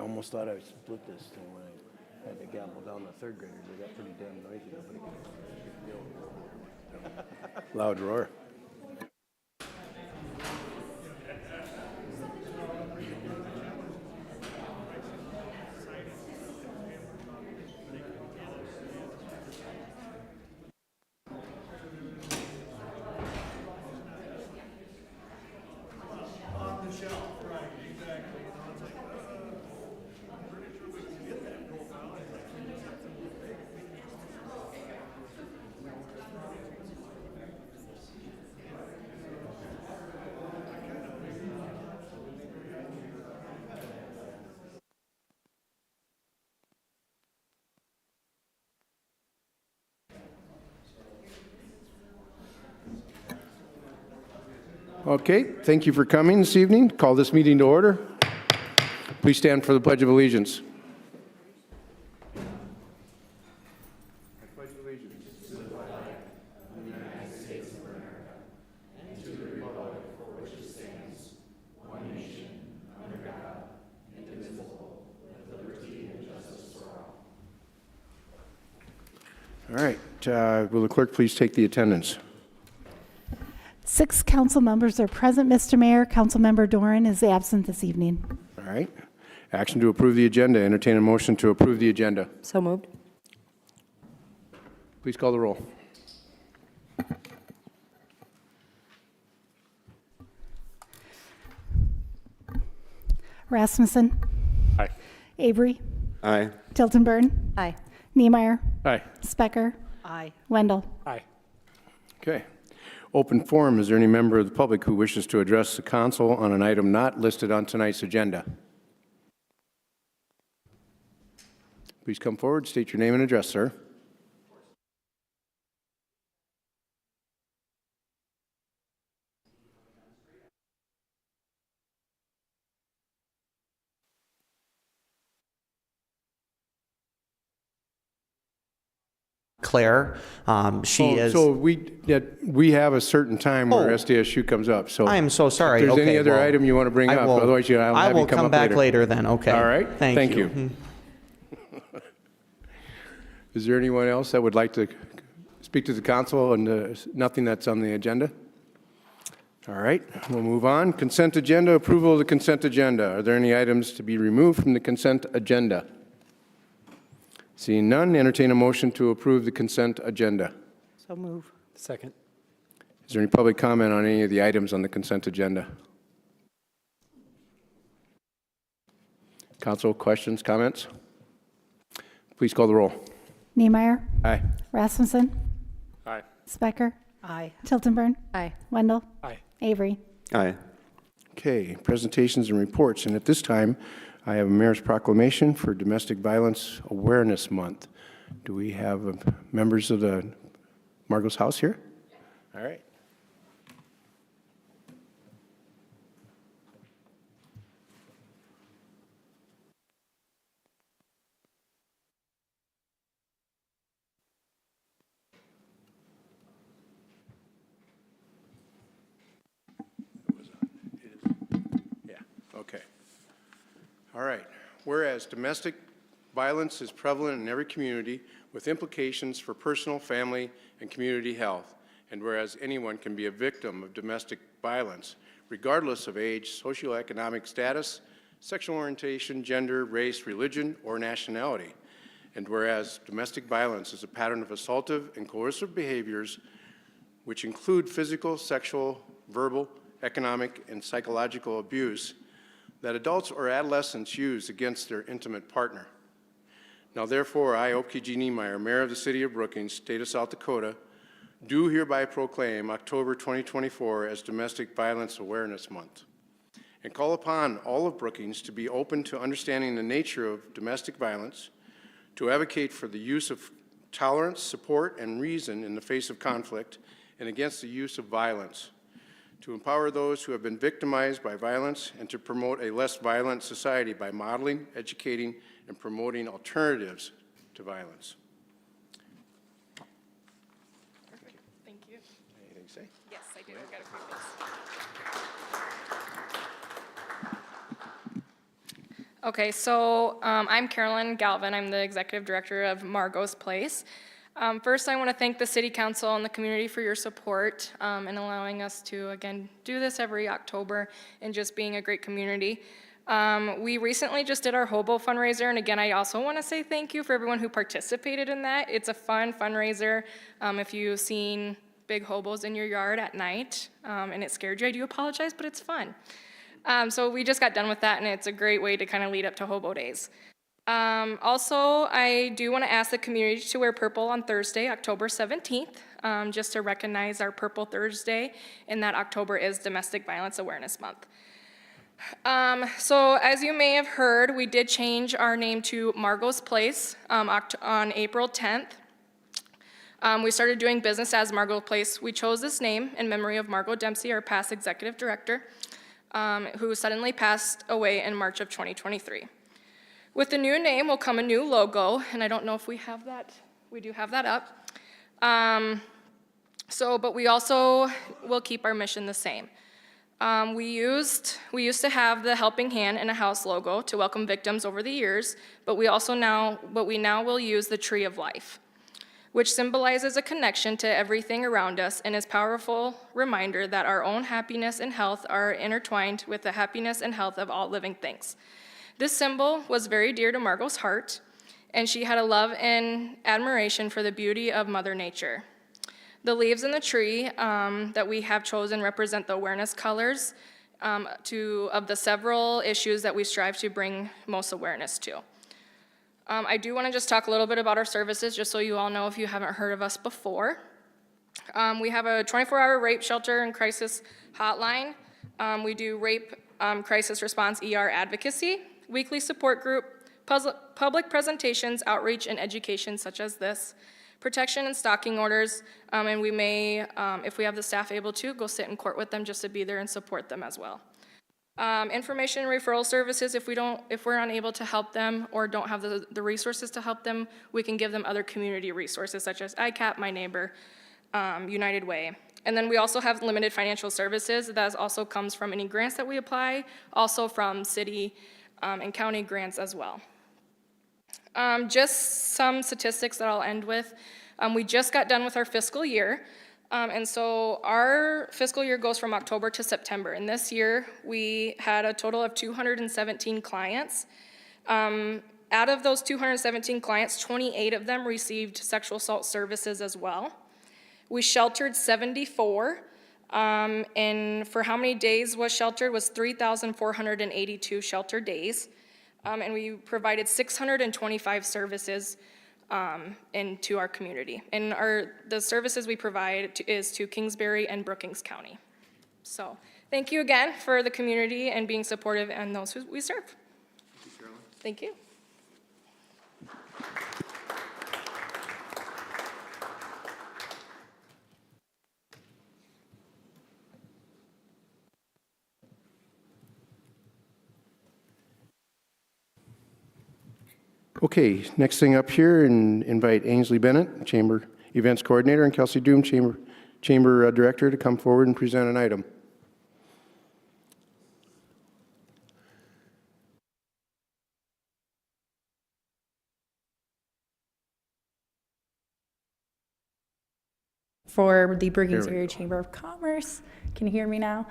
almost thought I split this thing when I had to gavel down the third graders. They got pretty damn noisy. Nobody could loud roar. Okay, thank you for coming this evening. Call this meeting to order. Please stand for the Pledge of Allegiance. I pledge allegiance to the flag of the United States of America and to the republic for which it stands, one nation, under God, indivisible, with liberty and justice for all. All right, will the clerk please take the attendance? 6 council members are present, Mr. Mayor. Councilmember Doran is absent this evening. All right. Action to approve the agenda. Entertain a motion to approve the agenda. So moved. Please call the roll. Rasmussen. Aye. Avery. Aye. Tiltonburn. Aye. Niemeyer. Aye. Specker. Aye. Wendell. Aye. Okay. Open forum. Is there any member of the public who wishes to address the council on an item not listed on tonight's agenda? Please come forward, state your name and address, sir. Claire, she is. So we have a certain time where Oh. SDSU comes up. So I am so sorry. If there's any Okay, other well, item you want to bring I up, will- otherwise I'll I have will you come come up back later. then. Okay. All right. Thank you. Is there anyone else that would like to speak to the council on nothing that's on the agenda? All right, we'll move on. Consent agenda, approval of the consent agenda. Are there any items to be removed from the consent agenda? Seeing none, entertain a motion to approve the consent agenda. So move. Second. Is there any public comment on any of the items on the consent agenda? Council, questions, comments? Please call the roll. Niemeyer. Aye. Rasmussen. Aye. Specker. Aye. Tiltonburn. Aye. Wendell. Aye. Avery. Aye. Okay, presentations and reports. And at this time, I have a mayor's proclamation for Domestic Violence Awareness Month. Do we have members of the Margot's House here? All right. Yeah, okay. All right. Whereas domestic violence is prevalent in every community with implications for personal, family, and community health, and whereas anyone can be a victim of domestic violence, regardless of age, socioeconomic status, sexual orientation, gender, race, religion, or nationality, and whereas domestic violence is a pattern of assaultive and coercive behaviors which include physical, sexual, verbal, economic, and psychological abuse that adults or adolescents use against their intimate partner. Now therefore, I, Oakey G. Niemeyer, Mayor of the City of Brookings, State of South Dakota, do hereby proclaim October 2024 as Domestic Violence Awareness Month, and call upon all of Brookings to be open to understanding the nature of domestic violence, to advocate for the use of tolerance, support, and reason in the face of conflict and against the use of violence, to empower those who have been victimized by violence, and to promote a less violent society by modeling, educating, and promoting alternatives to violence. Thank you. Anything to say? Yes, I do. I've got a few things. Okay, so I'm Carolyn Galvin. I'm the Executive Director of Margot's Place. First, I want to thank the City Council and the community for your support in allowing us to, again, do this every October and just being a great community. We recently just did our Hobo fundraiser, and again, I also want to say thank you for everyone who participated in that. It's a fun fundraiser. If you've seen big hobos in your yard at night and it scared you, I do apologize, but it's fun. So we just got done with that, and it's a great way to kind of lead up to Hobo Days. Also, I do want to ask the community to wear purple on Thursday, October 17th, just to recognize our Purple Thursday, and that October is Domestic Violence Awareness Month. So as you may have heard, we did change our name to Margot's Place on April 10th. We started doing business as Margot's Place. We chose this name in memory of Margot Dempsey, our past executive director, who suddenly passed away in March of 2023. With the new name will come a new logo, and I don't know if we have that. We do have that up. But we also will keep our mission the same. We used to have the Helping Hand in a House logo to welcome victims over the years, but we now will use the Tree of Life, which symbolizes a connection to everything around us and is a powerful reminder that our own happiness and health are intertwined with the happiness and health of all living things. This symbol was very dear to Margot's heart, and she had a love and admiration for the beauty of Mother Nature. The leaves in the tree that we have chosen represent the awareness colors of the several issues that we strive to bring most awareness to. I do want to just talk a little bit about our services, just so you all know if you haven't heard of us before. We have a 24-hour rape shelter and crisis hotline. We do rape crisis response ER advocacy, weekly support group, public presentations, outreach, and education such as this, protection and stalking orders, and we may, if we have the staff able to, go sit in court with them just to be there and support them as well. Information and referral services, if we're unable to help them or don't have the resources to help them, we can give them other community resources such as ICAP, My Neighbor, United Way. And then we also have limited financial services. That also comes from any grants that we apply, also from city and county grants as well. Just some statistics that I'll end with. We just got done with our fiscal year. And so our fiscal year goes from October to September. And this year, we had a total of 217 clients. Out of those 217 clients, 28 of them received sexual assault services as well. We sheltered 74. And for how many days was sheltered was 3,482 shelter days. And we provided 625 services into our community. And the services we provide is to Kingsbury and Brookings County. So thank you again for the community and being supportive and those who we serve. Thank you, Carolyn. Thank you. Okay, next thing up here, and invite Ainsley Bennett, Chamber Events Coordinator, and Kelsey Doom, Chamber Director, to come forward and present an item. For the Brookings Area Chamber of Commerce. Can you hear me now?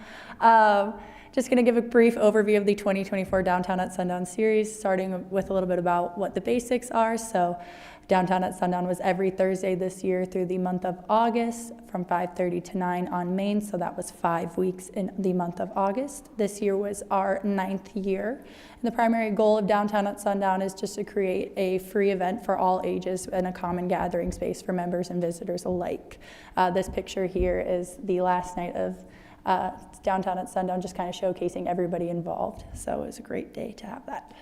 Just going to give a brief overview of the 2024 Downtown at Sundown series, starting with a little bit about what the basics are. So Downtown at Sundown was every Thursday this year through the month of August from 5:30 to 9 on Main, so that was 5 weeks in the month of August. This year was our 9th year. And the primary goal of Downtown at Sundown is just to create a free event for all ages and a common gathering space for members and visitors alike. This picture here is the last night of Downtown at Sundown, just kind of showcasing everybody involved. So it was a great day to have that.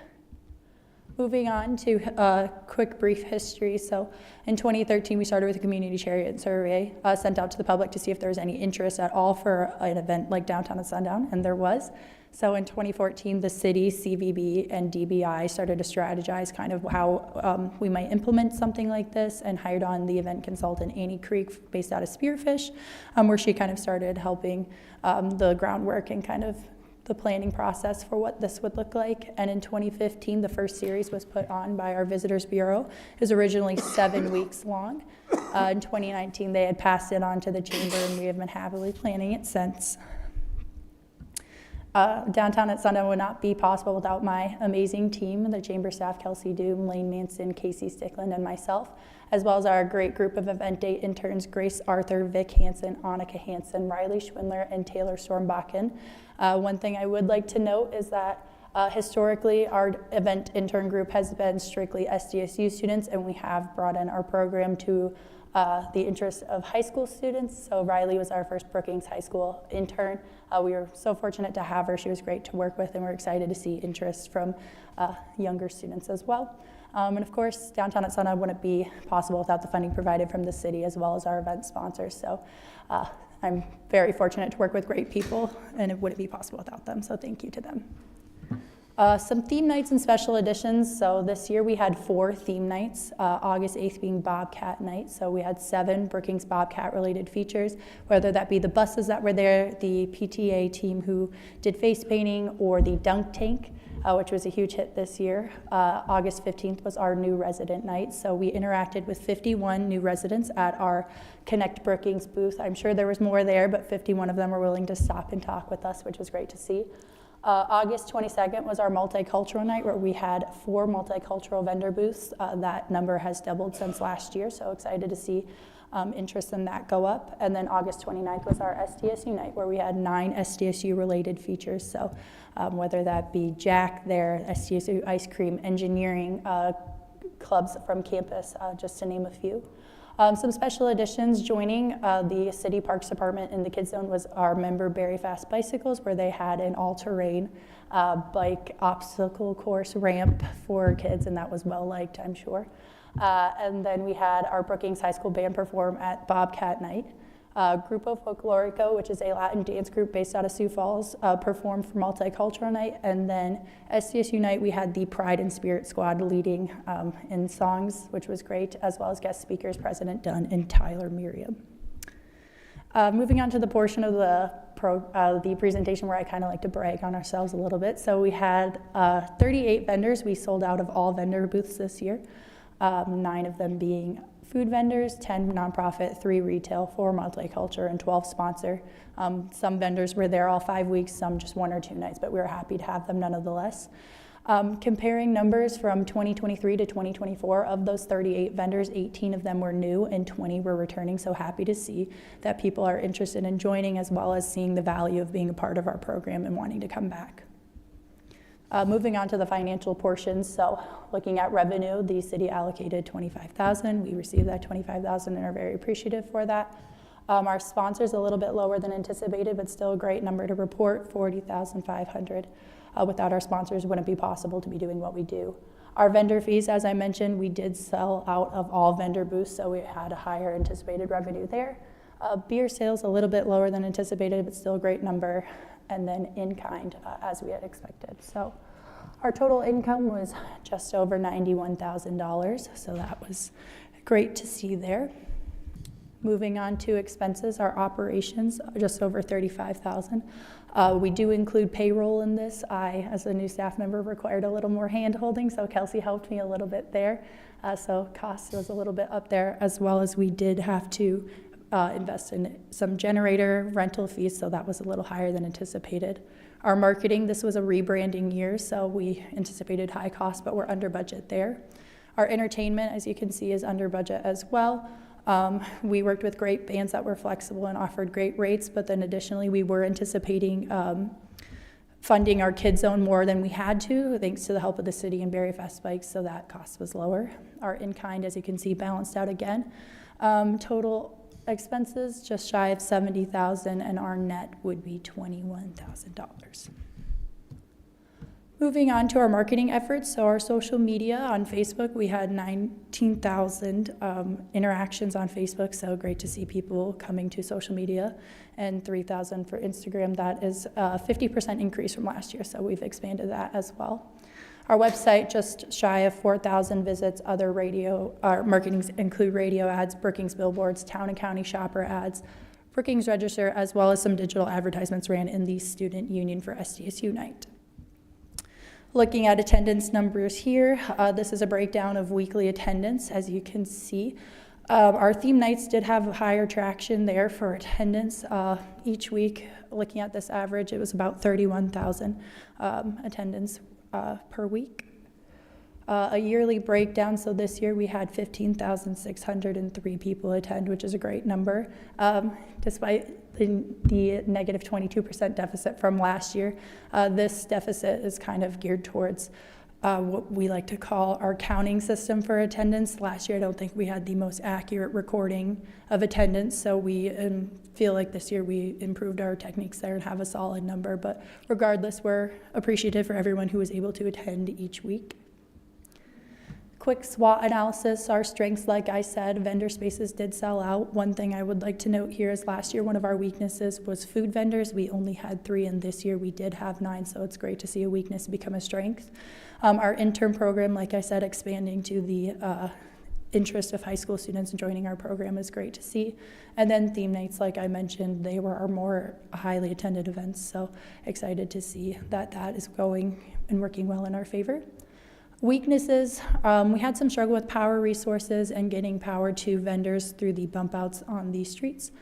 Moving on to a quick brief history. So in 2013, we started with a community chariot survey sent out to the public to see if there was any interest at all for an event like Downtown at Sundown, and there was. So in 2014, the city, CVB, and DBI started to strategize kind of how we might implement something like this, and hired on the event consultant Annie Creek, based out of Spearfish, where she kind of started helping the groundwork and kind of the planning process for what this would look like. And in 2015, the first series was put on by our Visitors Bureau. It was originally 7 weeks long. In 2019, they had passed it on to the chamber, and we have been happily planning it since. Downtown at Sundown would not be possible without my amazing team, the chamber staff, Kelsey Doom, Lane Manson, Casey Stickland, and myself, as well as our great group of event day interns, Grace Arthur, Vic Hansen, Annika Hansen, Riley Schwindler, and Taylor Stormbakken. One thing I would like to note is that historically, our event intern group has been strictly SDSU students, and we have brought in our program to the interest of high school students. So Riley was our first Brookings High School intern. We were so fortunate to have her. She was great to work with, and we're excited to see interest from younger students as well. And of course, Downtown at Sundown wouldn't be possible without the funding provided from the city as well as our event sponsors. So I'm very fortunate to work with great people, and it wouldn't be possible without them. So thank you to them. Some theme nights and special editions. So this year we had 4 theme nights, August 8th being Bobcat night. So we had 7 Brookings Bobcat related features, whether that be the buses that were there, the PTA team who did face painting, or the dunk tank, which was a huge hit this year. August 15th was our new resident night. So we interacted with 51 new residents at our Connect Brookings booth. I'm sure there was more there, but 51 of them were willing to stop and talk with us, which was great to see. August 22nd was our multicultural night, where we had 4 multicultural vendor booths. That number has doubled since last year, so excited to see interest in that go up. And then August 29th was our SDSU night, where we had 9 SDSU related features. So whether that be Jack there, SDSU ice cream, engineering, clubs from campus, just to name a few. Some special additions joining the City Parks Department in the Kids Zone was our member Berry Fast Bicycles, where they had an all-terrain bike obstacle course ramp for kids, and that was well liked, I'm sure. And then we had our Brookings High School band perform at Bobcat Night. Grupo Folklorico, which is a Latin dance group based out of Sioux Falls, performed for Multicultural Night. And then SDSU Night, we had the Pride and Spirit Squad leading in songs, which was great, as well as guest speakers, President Dunn and Tyler Miriam. Moving on to the portion of the presentation where I kind of like to brag on ourselves a little bit. So we had 38 vendors. We sold out of all vendor booths this year, 9 of them being food vendors, 10 nonprofit, 3 retail, 4 multicultural, and 12 sponsor. Some vendors were there all 5 weeks, some just 1 or 2 nights, but we were happy to have them nonetheless. Comparing numbers from 2023 to 2024, of those 38 vendors, 18 of them were new and 20 were returning, so happy to see that people are interested in joining, as well as seeing the value of being a part of our program and wanting to come back. Moving on to the financial portion, so looking at revenue, the city allocated $25,000. We received that $25,000 and are very appreciative for that. Our sponsors a little bit lower than anticipated, but still a great number to report, $40,500. Without our sponsors, it wouldn't be possible to be doing what we do. Our vendor fees, as I mentioned, we did sell out of all vendor booths, so we had a higher anticipated revenue there. Beer sales a little bit lower than anticipated, but still a great number. And then in kind, as we had expected. So our total income was just over $91,000, so that was great to see there. Moving on to expenses, our operations, just over $35,000. We do include payroll in this. I, as a new staff member, required a little more hand-holding, so Kelsey helped me a little bit there. So cost was a little bit up there, as well as we did have to invest in some generator rental fees, so that was a little higher than anticipated. Our marketing, this was a rebranding year, so we anticipated high cost, but we're under budget there. Our entertainment, as you can see, is under budget as well. We worked with great bands that were flexible and offered great rates, but then additionally we were anticipating funding our Kids Zone more than we had to, thanks to the help of the city and Berry Fast Bikes, so that cost was lower. Our in-kind, as you can see, balanced out again. Total expenses just shy of $70,000, and our net would be $21,000. Moving on to our marketing efforts, so our social media on Facebook, we had 19,000 interactions on Facebook, so great to see people coming to social media, and 3,000 for Instagram. That is a 50% increase from last year, so we've expanded that as well. Our website, just shy of 4,000 visits. Other radio, our marketings include radio ads, Brookings billboards, town and county shopper ads, Brookings Register, as well as some digital advertisements ran in the Student Union for SDSU Night. Looking at attendance numbers here, this is a breakdown of weekly attendance, as you can see. Our theme nights did have higher traction there for attendance. Each week, looking at this average, it was about 31,000 attendance per week. A yearly breakdown, so this year we had 15,603 people attend, which is a great number. Despite the negative 22% deficit from last year, this deficit is kind of geared towards what we like to call our counting system for attendance. Last year, I don't think we had the most accurate recording of attendance, so we feel like this year we improved our techniques there and have a solid number. But regardless, we're appreciative for everyone who was able to attend each week. Quick SWOT analysis, our strengths, like I said, vendor spaces did sell out. One thing I would like to note here is last year one of our weaknesses was food vendors. We only had 3, and this year we did have 9, so it's great to see a weakness become a strength. Our intern program, like I said, expanding to the interest of high school students joining our program is great to see. And then theme nights, like I mentioned, they were our more highly attended events, so excited to see that that is going and working well in our favor. Weaknesses, we had some struggle with power resources and getting power to vendors through the bump outs on the streets.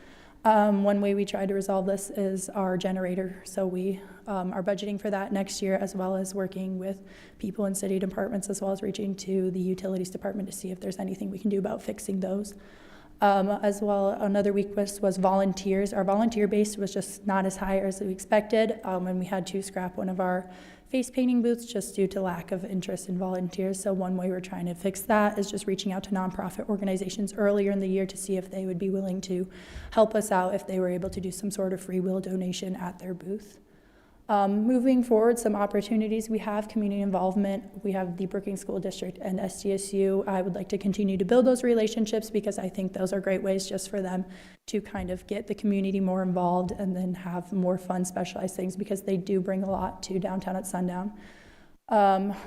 One way we tried to resolve this is our generator. So we are budgeting for that next year, as well as working with people in city departments, as well as reaching to the utilities department to see if there's anything we can do about fixing those. As well, another weakness was volunteers. Our volunteer base was just not as high as we expected, and we had to scrap one of our face painting booths just due to lack of interest in volunteers. So one way we're trying to fix that is just reaching out to nonprofit organizations earlier in the year to see if they would be willing to help us out if they were able to do some sort of free will donation at their booth. Moving forward, some opportunities. We have community involvement. We have the Brookings School District and SDSU. I would like to continue to build those relationships because I think those are great ways just for them to kind of get the community more involved and then have more fun, specialized things because they do bring a lot to Downtown at Sundown.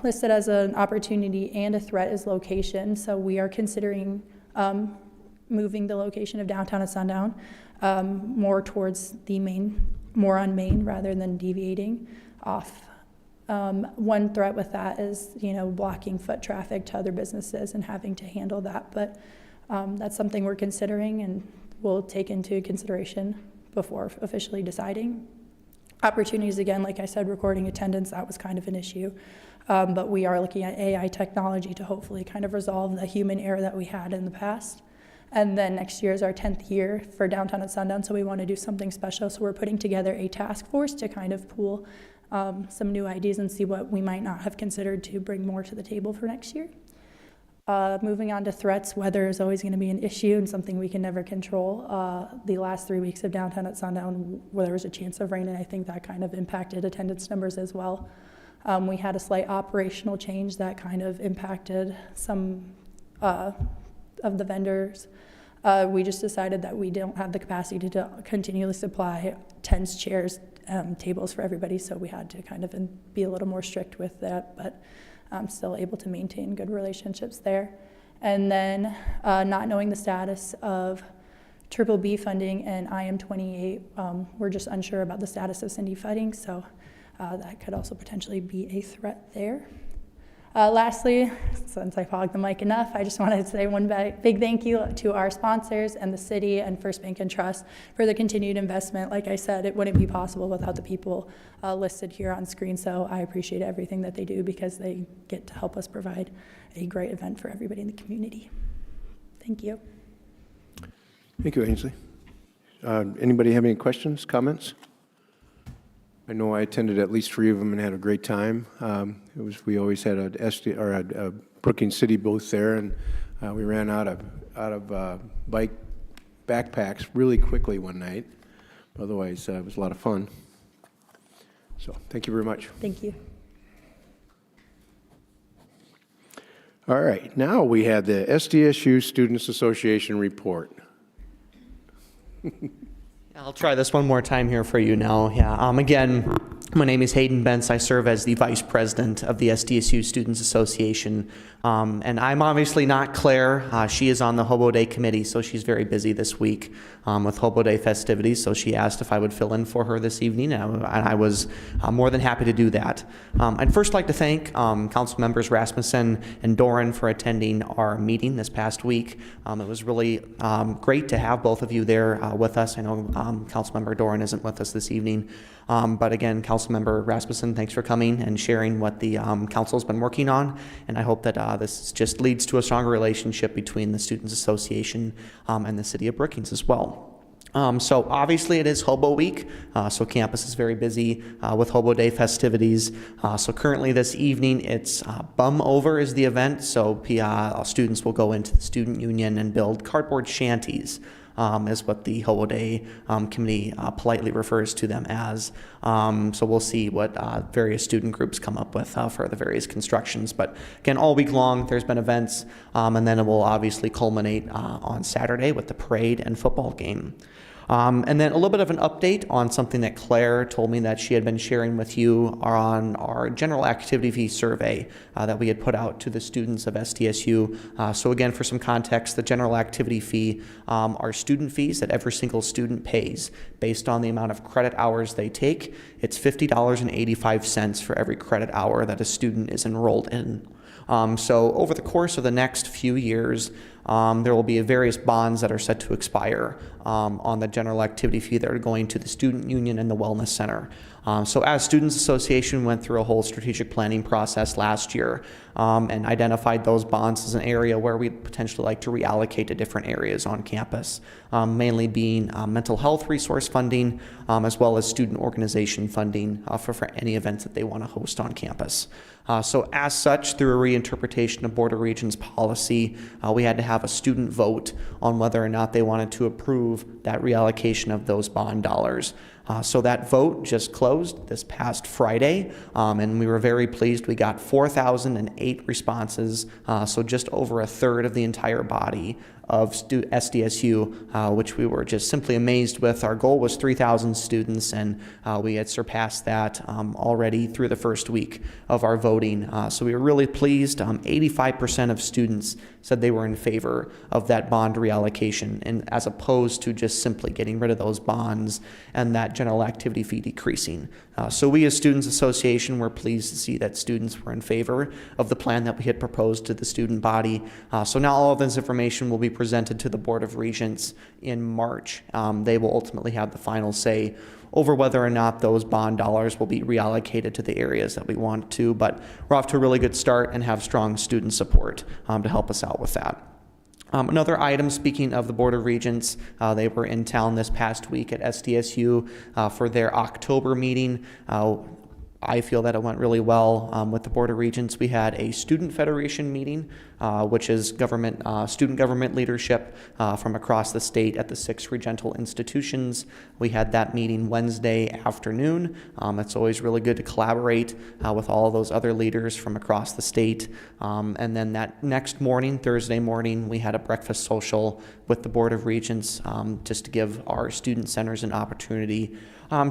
Listed as an opportunity and a threat is location. So we are considering moving the location of Downtown at Sundown more towards the more on Main rather than deviating off. One threat with that is, blocking foot traffic to other businesses and having to handle that. But that's something we're considering and we'll take into consideration before officially deciding. Opportunities, again, like I said, recording attendance, that was kind of an issue. But we are looking at AI technology to hopefully kind of resolve the human error that we had in the past. And then next year is our 10th year for Downtown at Sundown, so we want to do something special. So we're putting together a task force to kind of pool some new ideas and see what we might not have considered to bring more to the table for next year. Moving on to threats, weather is always going to be an issue and something we can never control. The last 3 weeks of Downtown at Sundown, where there was a chance of rain, and I think that kind of impacted attendance numbers as well. We had a slight operational change that kind of impacted some of the vendors. We just decided that we don't have the capacity to continually supply tents, chairs, tables for everybody, so we had to kind of be a little more strict with that, but I'm still able to maintain good relationships there. And then not knowing the status of Triple B funding and IM28, we're just unsure about the status of Cindy funding, so that could also potentially be a threat there. Lastly, since I hogged the mic enough, I just wanted to say one big thank you to our sponsors and the city and First Bank and Trust for the continued investment. Like I said, it wouldn't be possible without the people listed here on screen, so I appreciate everything that they do because they get to help us provide a great event for everybody in the community. Thank you. Thank you, Ainsley. Anybody have any questions, comments? I know I attended at least 3 of them and had a great time. We always had a Brookings City booth there, and we ran out of bike backpacks really quickly one night. Otherwise, it was a lot of fun. So, thank you very much. Thank you. All right, now we have the SDSU Students Association report. I'll try this one more time here for you now. Yeah. Again, my name is Hayden Bentz. I serve as the Vice President of the SDSU Students Association. And I'm obviously not Claire. She is on the Hobo Day Committee, so she's very busy this week with Hobo Day festivities. So she asked if I would fill in for her this evening, and I was more than happy to do that. I'd first like to thank Council Members Rasmussen and Doran for attending our meeting this past week. It was really great to have both of you there with us. I know Councilmember Doran isn't with us this evening. But again, Councilmember Rasmussen, thanks for coming and sharing what the council's been working on. And I hope that this just leads to a stronger relationship between the Students Association and the City of Brookings as well. So obviously it is Hobo Week, so campus is very busy with Hobo Day festivities. So currently this evening it's Bum Over is the event, so students will go into the student union and build cardboard shanties. Is what the Hobo Day committee politely refers to them as. So we'll see what various student groups come up with for the various constructions. But again, all week long there's been events, and then it will obviously culminate on Saturday with the parade and football game. And then a little bit of an update on something that Claire told me that she had been sharing with you on our general activity fee survey that we had put out to the students of SDSU. So again, for some context, the general activity fee are student fees that every single student pays based on the amount of credit hours they take. It's $50.85 for every credit hour that a student is enrolled in. So over the course of the next few years, there will be various bonds that are set to expire on the general activity fee that are going to the student union and the wellness center. So as Students Association went through a whole strategic planning process last year and identified those bonds as an area where we'd potentially like to reallocate to different areas on campus, mainly being mental health resource funding, as well as student organization funding for any events that they want to host on campus. So as such, through a reinterpretation of Board of Regents policy, we had to have a student vote on whether or not they wanted to approve that reallocation of those bond dollars. So that vote just closed this past Friday, and we were very pleased. We got 4,008 responses, so just over a third of the entire body of SDSU, which we were just simply amazed with. Our goal was 3,000 students, and we had surpassed that already through the first week of our voting. So we were really pleased. 85% of students said they were in favor of that bond reallocation, and as opposed to just simply getting rid of those bonds and that general activity fee decreasing. So we as Students Association were pleased to see that students were in favor of the plan that we had proposed to the student body. So now all of this information will be presented to the Board of Regents in March. They will ultimately have the final say over whether or not those bond dollars will be reallocated to the areas that we want to, but we're off to a really good start and have strong student support to help us out with that. Another item, speaking of the Board of Regents, they were in town this past week at SDSU for their October meeting. I feel that it went really well with the Board of Regents. We had a Student Federation meeting, which is student government leadership from across the state at the 6 regental institutions. We had that meeting Wednesday afternoon. It's always really good to collaborate with all of those other leaders from across the state. And then that next morning, Thursday morning, we had a breakfast social with the Board of Regents just to give our student centers an opportunity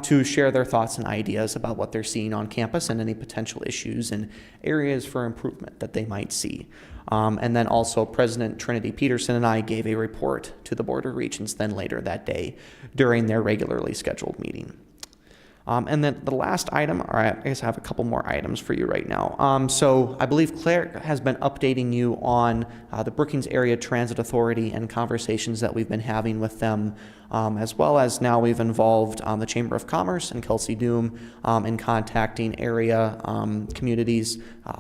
to share their thoughts and ideas about what they're seeing on campus and any potential issues and areas for improvement that they might see. And then also President Trinity Peterson and I gave a report to the Board of Regents then later that day during their regularly scheduled meeting. And then the last item, or I guess I have a couple more items for you right now. So I believe Claire has been updating you on the Brookings Area Transit Authority and conversations that we've been having with them, as well as now we've involved the Chamber of Commerce and Kelsey Doom in contacting area communities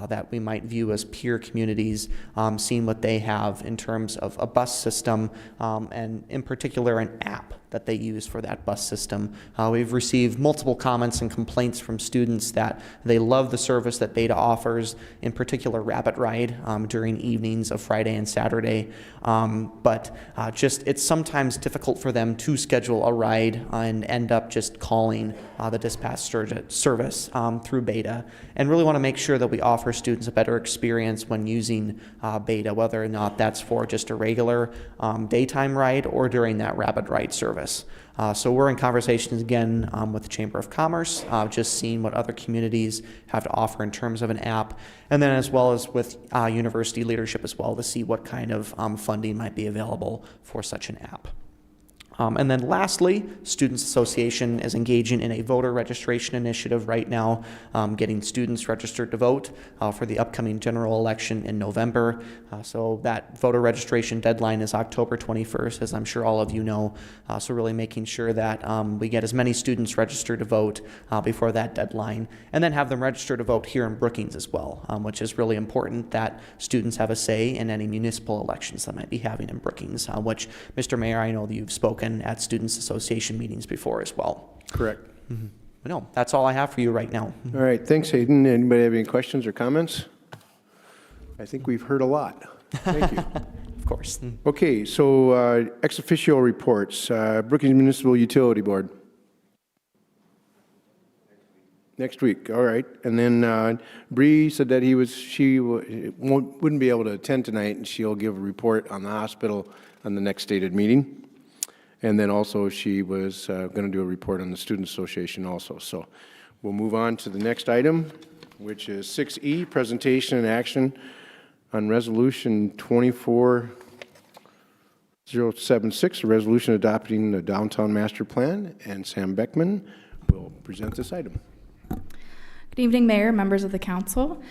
that we might view as peer communities, seeing what they have in terms of a bus system and in particular an app that they use for that bus system. We've received multiple comments and complaints from students that they love the service that Beta offers, in particular Rapid Ride during evenings of Friday and Saturday. But it's sometimes difficult for them to schedule a ride and end up just calling the dispatch service through Beta, and really want to make sure that we offer students a better experience when using Beta, whether or not that's for just a regular daytime ride or during that Rapid Ride service. service. So we're in conversations again with the Chamber of Commerce, just seeing what other communities have to offer in terms of an app, and then as well as with university leadership as well to see what kind of funding might be available for such an app. And then lastly, Students Association is engaging in a voter registration initiative right now, getting students registered to vote for the upcoming general election in November. So that voter registration deadline is October 21st, as I'm sure all of you know. So really making sure that we get as many students registered to vote before that deadline, and then have them register to vote here in Brookings as well, which is really important that students have a say in any municipal elections that might be having in Brookings, which, Mr. Mayor, I know that you've spoken at Students Association meetings before as well. Correct. But no, that's all I have for you right now. All right, thanks, Hayden. Anybody have any questions or comments? I think we've heard a lot. Thank you. Of course. Okay, so ex officio reports, Brookings Municipal Utility Board. Next week, all right. And then Bree said that she wouldn't be able to attend tonight, and she'll give a report on the hospital on the next stated meeting. And then also she was going to do a report on the Student Association also. So we'll move on to the next item, which is 6E, presentation and action on Resolution 24076, a resolution adopting the Downtown Master Plan, and Sam Beckman will present this item. Good evening, Mayor, members of the council.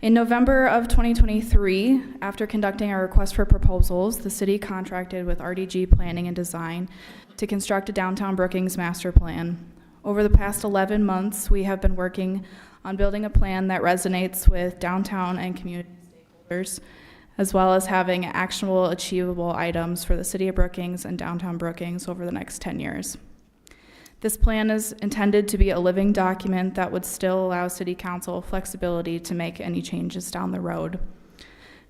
In November of 2023, after conducting a request for proposals, the city contracted with RDG Planning and Design to construct a downtown Brookings master plan. Over the past 11 months, we have been working on building a plan that resonates with downtown and community stakeholders, as well as having actionable, achievable items for the city of Brookings and downtown Brookings over the next 10 years. This plan is intended to be a living document that would still allow City Council flexibility to make any changes down the road.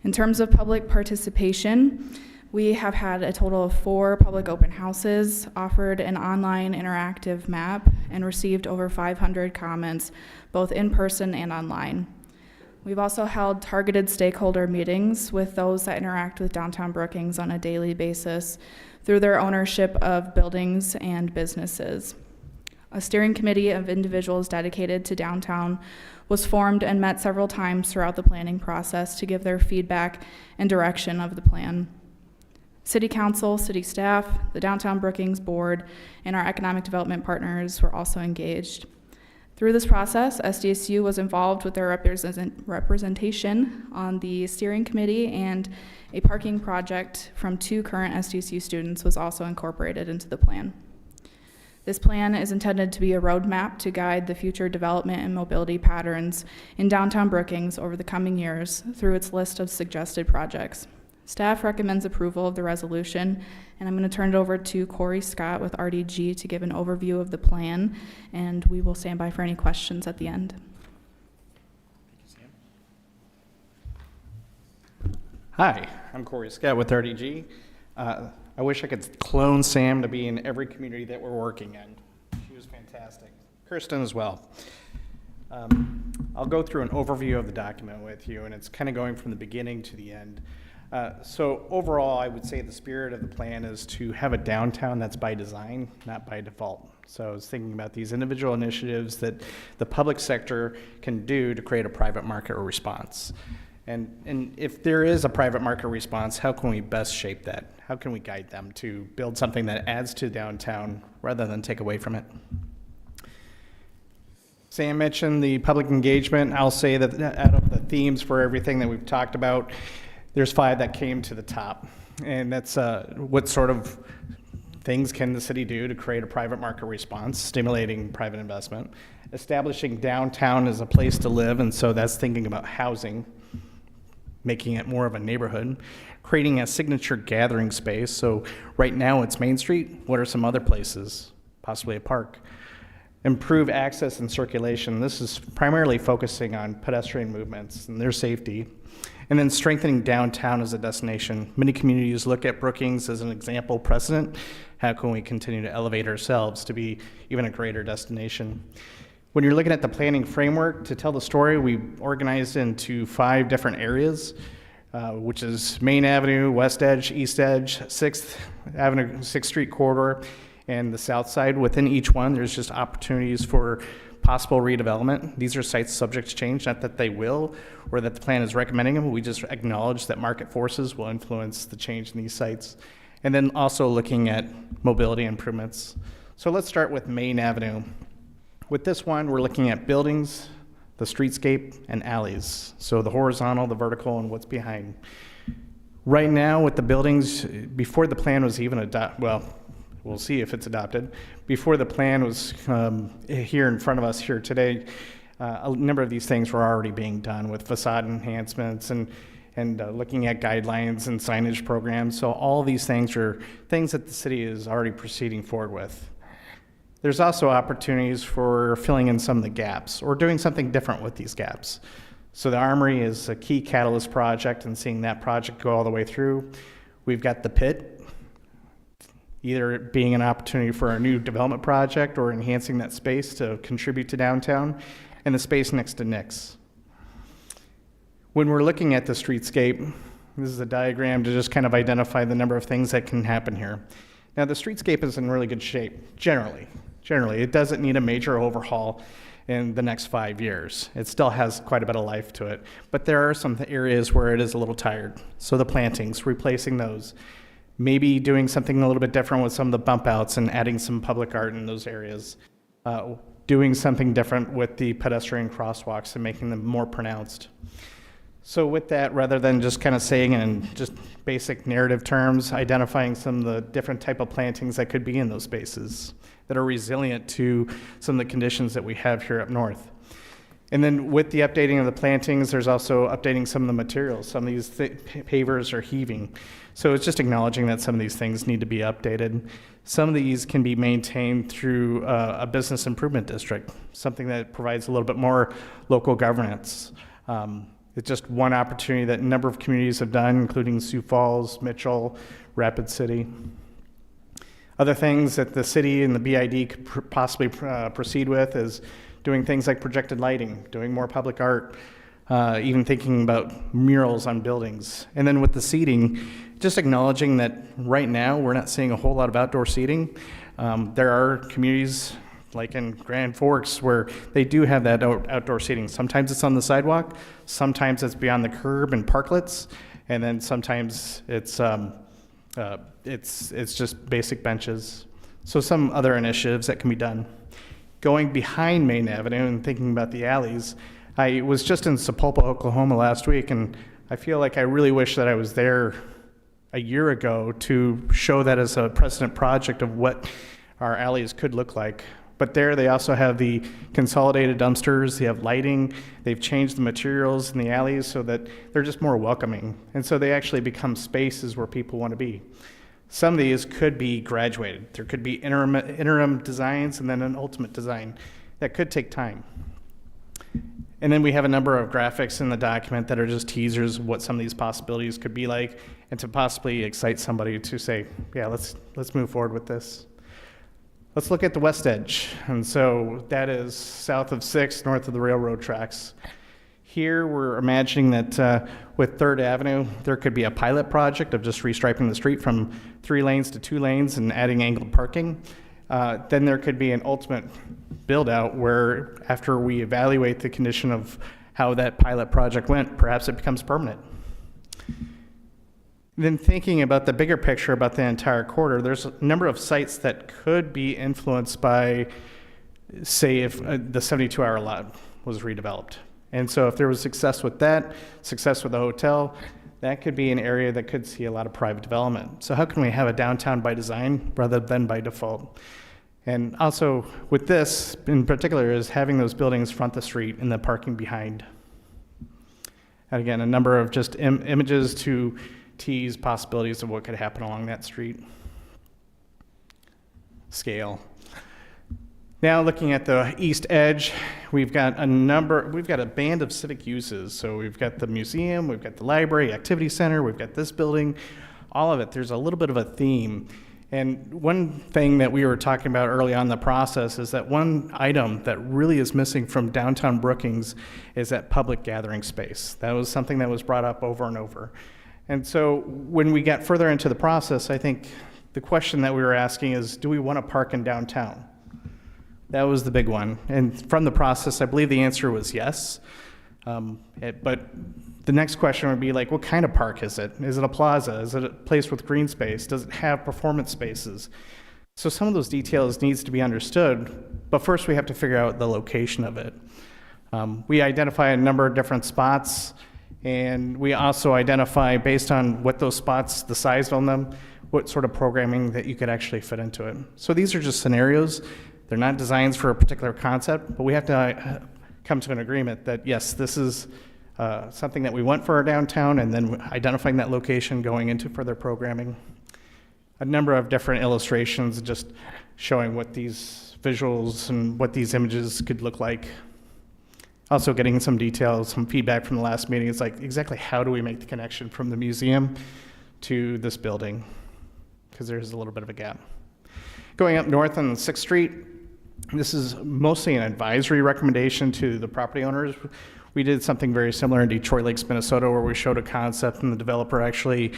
In terms of public participation, we have had a total of 4 public open houses, offered an online interactive map, and received over 500 comments, both in person and online. We've also held targeted stakeholder meetings with those that interact with downtown Brookings on a daily basis through their ownership of buildings and businesses. A steering committee of individuals dedicated to downtown was formed and met several times throughout the planning process to give their feedback and direction of the plan. City Council, city staff, the Downtown Brookings Board, and our economic development partners were also engaged. Through this process, SDSU was involved with their representation on the steering committee, and a parking project from 2 current SDSU students was also incorporated into the plan. This plan is intended to be a roadmap to guide the future development and mobility patterns in downtown Brookings over the coming years through its list of suggested projects. Staff recommends approval of the resolution, and I'm going to turn it over to Corey Scott with RDG to give an overview of the plan, and we will stand by for any questions at the end. Hi, I'm Corey Scott with RDG. I wish I could clone Sam to be in every community that we're working in. She was fantastic. Kirsten as well. I'll go through an overview of the document with you, and it's kind of going from the beginning to the end. So overall, I would say the spirit of the plan is to have a downtown that's by design, not by default. So I was thinking about these individual initiatives that the public sector can do to create a private market response. And if there is a private market response, how can we best shape that? How can we guide them to build something that adds to downtown rather than take away from it? Sam mentioned the public engagement. I'll say that out of the themes for everything that we've talked about, there's 5 that came to the top. And that's what sort of things can the city do to create a private market response, stimulating private investment, establishing downtown as a place to live, and so that's thinking about housing, making it more of a neighborhood, creating a signature gathering space. So right now it's Main Street. What are some other places? Possibly a park. Improve access and circulation. This is primarily focusing on pedestrian movements and their safety. And then strengthening downtown as a destination. Many communities look at Brookings as an example precedent. How can we continue to elevate ourselves to be even a greater destination? When you're looking at the planning framework to tell the story, we organized into 5 different areas, which is Main Avenue, West Edge, East Edge, 6th Avenue, 6th Street corridor, and the south side. Within each one, there's just opportunities for possible redevelopment. These are sites subject to change, not that they will or that the plan is recommending them. We just acknowledge that market forces will influence the change in these sites. And then also looking at mobility improvements. So let's start with Main Avenue. With this one, we're looking at buildings, the streetscape, and alleys. So the horizontal, the vertical, and what's behind. Right now with the buildings, before the plan was even adopted, well, we'll see if it's adopted. Before the plan was here in front of us here today, a number of these things were already being done with facade enhancements and looking at guidelines and signage programs. So all of these things are things that the city is already proceeding forward with. There's also opportunities for filling in some of the gaps or doing something different with these gaps. So the Armory is a key catalyst project, and seeing that project go all the way through. We've got the pit, either being an opportunity for a new development project or enhancing that space to contribute to downtown, and the space next to Nick's. When we're looking at the streetscape, this is a diagram to just kind of identify the number of things that can happen here. Now, the streetscape is in really good shape, generally. It doesn't need a major overhaul in the next 5 years. It still has quite a bit of life to it, but there are some areas where it is a little tired. So the plantings, replacing those, maybe doing something a little bit different with some of the bump outs and adding some public art in those areas, doing something different with the pedestrian crosswalks and making them more pronounced. So with that, rather than just kind of saying in just basic narrative terms, identifying some of the different type of plantings that could be in those spaces that are resilient to some of the conditions that we have here up north. And then with the updating of the plantings, there's also updating some of the materials. Some of these pavers are heaving. So it's just acknowledging that some of these things need to be updated. Some of these can be maintained through a business improvement district, something that provides a little bit more local governance. It's just one opportunity that a number of communities have done, including Sioux Falls, Mitchell, Rapid City. Other things that the city and the BID could possibly proceed with is doing things like projected lighting, doing more public art, even thinking about murals on buildings. And then with the seating, just acknowledging that right now we're not seeing a whole lot of outdoor seating. There are communities like in Grand Forks where they do have that outdoor seating. Sometimes it's on the sidewalk, sometimes it's beyond the curb and parklets, and then sometimes it's just basic benches. So some other initiatives that can be done. Going behind Main Avenue and thinking about the alleys, I was just in Sapulpa, Oklahoma last week, and I feel like I really wish that I was there a year ago to show that as a precedent project of what our alleys could look like. But there they also have the consolidated dumpsters, they have lighting, they've changed the materials in the alleys so that they're just more welcoming. And so they actually become spaces where people want to be. Some of these could be graduated. There could be interim designs and then an ultimate design. That could take time. And then we have a number of graphics in the document that are just teasers of what some of these possibilities could be like, and to possibly excite somebody to say, yeah, let's move forward with this. Let's look at the west edge. And so that is south of 6th, north of the railroad tracks. Here we're imagining that with 3rd Avenue, there could be a pilot project of just restriping the street from 3 lanes to 2 lanes and adding angled parking. Then there could be an ultimate build out where after we evaluate the condition of how that pilot project went, perhaps it becomes permanent. Then thinking about the bigger picture about the entire corridor, there's a number of sites that could be influenced by, say, if the 72-hour lot was redeveloped. And so if there was success with that, success with the hotel, that could be an area that could see a lot of private development. So how can we have a downtown by design rather than by default? And also with this in particular is having those buildings front the street and the parking behind. And again, a number of just images to tease possibilities of what could happen along that street. Scale. Now looking at the east edge, we've got a band of civic uses. So we've got the museum, we've got the library, activity center, we've got this building, all of it. There's a little bit of a theme. And one thing that we were talking about early on in the process is that one item that really is missing from downtown Brookings is that public gathering space. That was something that was brought up over and over. And so when we got further into the process, I think the question that we were asking is, do we want to park in downtown? That was the big one. And from the process, I believe the answer was yes. But the next question would be like, what kind of park is it? Is it a plaza? Is it a place with green space? Does it have performance spaces? So some of those details needs to be understood, but first we have to figure out the location of it. We identify a number of different spots, and we also identify, based on what those spots, the size on them, what sort of programming that you could actually fit into it. So these are just scenarios. They're not designs for a particular concept, but we have to come to an agreement that, yes, this is something that we want for our downtown, and then identifying that location, going into further programming. A number of different illustrations just showing what these visuals and what these images could look like. Also getting some details, some feedback from the last meeting. It's like, exactly how do we make the connection from the museum to this building? Because there's a little bit of a gap. Going up north on 6th Street, this is mostly an advisory recommendation to the property owners. We did something very similar in Detroit Lakes, Minnesota, where we showed a concept and the developer actually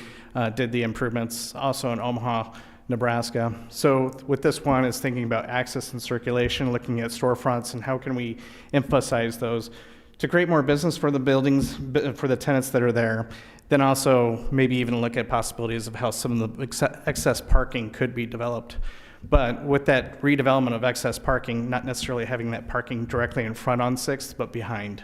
did the improvements, also in Omaha, Nebraska. So with this one, is thinking about access and circulation, looking at storefronts and how can we emphasize those to create more business for the buildings, for the tenants that are there. Then also maybe even look at possibilities of how some of the excess parking could be developed. But with that redevelopment of excess parking, not necessarily having that parking directly in front on 6th, but behind.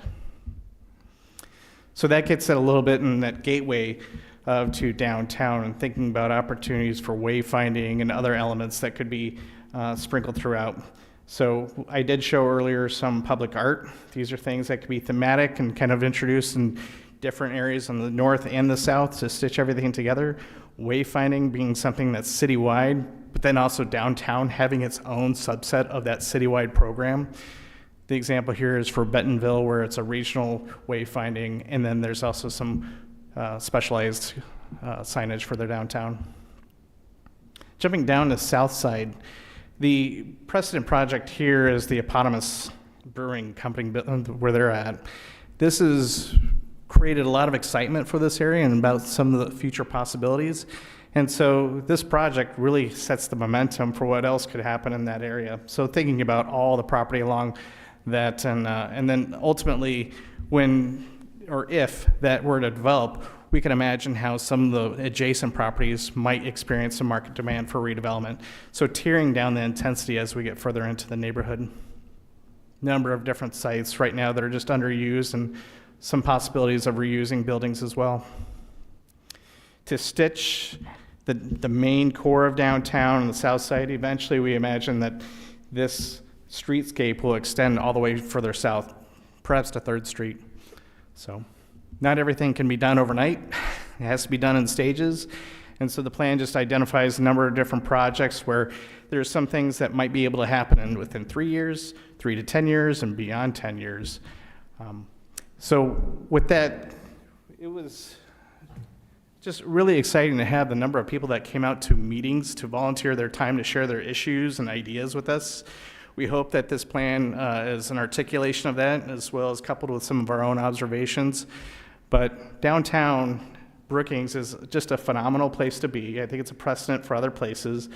So that gets at a little bit in that gateway to downtown and thinking about opportunities for wayfinding and other elements that could be sprinkled throughout. So I did show earlier some public art. These are things that could be thematic and kind of introduced in different areas on the north and the south to stitch everything together. Wayfinding being something that's citywide, but then also downtown having its own subset of that citywide program. The example here is for Bentonville, where it's a regional wayfinding, and then there's also some specialized signage for their downtown. Jumping down to South Side, the precedent project here is the eponymous brewing company where they're at. This has created a lot of excitement for this area and about some of the future possibilities. And so this project really sets the momentum for what else could happen in that area. So thinking about all the property along that, and then ultimately when or if that were to develop, we can imagine how some of the adjacent properties might experience some market demand for redevelopment. So tearing down the intensity as we get further into the neighborhood. Number of different sites right now that are just underused and some possibilities of reusing buildings as well. To stitch the main core of downtown and the south side, eventually we imagine that this streetscape will extend all the way further south, perhaps to 3rd Street. So not everything can be done overnight. It has to be done in stages. And so the plan just identifies a number of different projects where there's some things that might be able to happen within 3 years, 3 to 10 years, and beyond 10 years. So with that, it was just really exciting to have the number of people that came out to meetings to volunteer their time to share their issues and ideas with us. We hope that this plan is an articulation of that, as well as coupled with some of our own observations. But downtown Brookings is just a phenomenal place to be. I think it's a precedent for other places.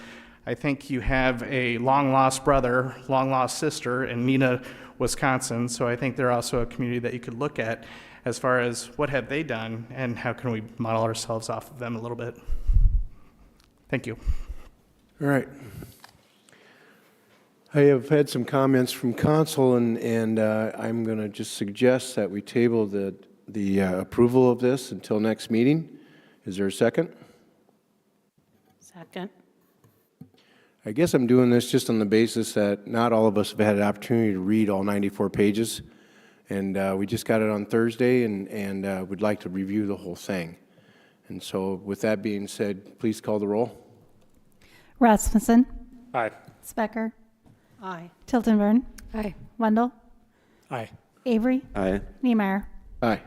I think you have a long-lost brother, long-lost sister in Neenah, Wisconsin. So I think they're also a community that you could look at as far as what have they done and how can we model ourselves off of them a little bit. Thank you. All right. I have had some comments from council, and I'm going to just suggest that we table the approval of this until next meeting. Is there a second? Second. I guess I'm doing this just on the basis that not all of us have had an opportunity to read all 94 pages, and we just got it on Thursday, and would like to review the whole thing. And so with that being said, please call the roll. Rasmussen. Aye. Specker. Aye. Tiltonburn. Aye. Wendell. Aye. Avery. Aye. Niemeyer. Aye.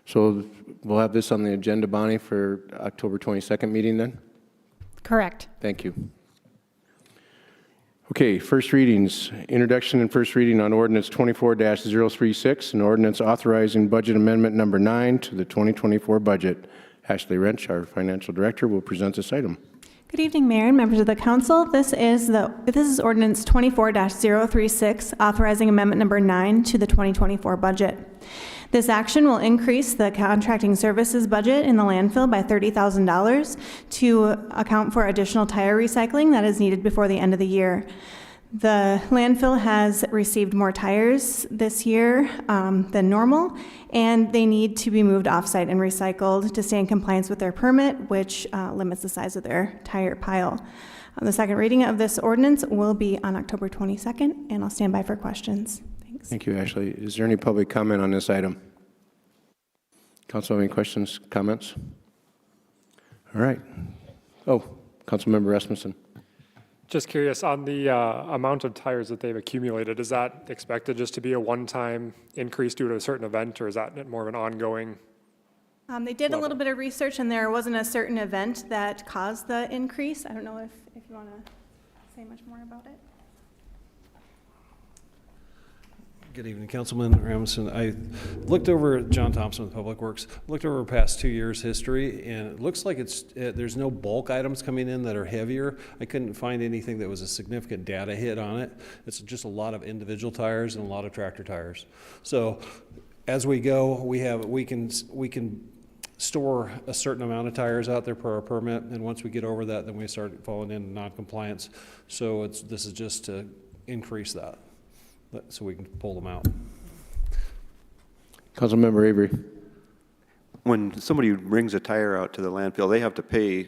So we'll have this on the agenda, Bonnie, for October 22nd meeting then? Correct. Thank you. Okay, first readings. Introduction and first reading on ordinance 24-036, an ordinance authorizing budget amendment number 9 to the 2024 budget. Ashley Wrench, our financial director, will present this item. Good evening, Mayor and members of the council. This is ordinance 24-036, authorizing amendment number 9 to the 2024 budget. This action will increase the contracting services budget in the landfill by $30,000 to account for additional tire recycling that is needed before the end of the year. The landfill has received more tires this year than normal, and they need to be moved offsite and recycled to stay in compliance with their permit, which limits the size of their tire pile. The second reading of this ordinance will be on October 22nd, and I'll stand by for questions. Thanks. Thank you, Ashley. Is there any public comment on this item? Council, any questions, comments? All right. Oh, Councilmember Rasmussen. Just curious, on the amount of tires that they've accumulated, is that expected just to be a one-time increase due to a certain event, or is that more of an ongoing? They did a little bit of research, and there wasn't a certain event that caused the increase. I don't know if you want to say much more about it. Good evening, Councilman Rasmussen. I looked over John Thompson with Public Works, looked over past 2 years' history, and it looks like there's no bulk items coming in that are heavier. I couldn't find anything that was a significant data hit on it. It's just a lot of individual tires and a lot of tractor tires. So as we go, we can store a certain amount of tires out there per our permit, and once we get over that, then we start falling into non-compliance. So this is just to increase that, so we can pull them out. Councilmember Avery. When somebody brings a tire out to the landfill, they have to pay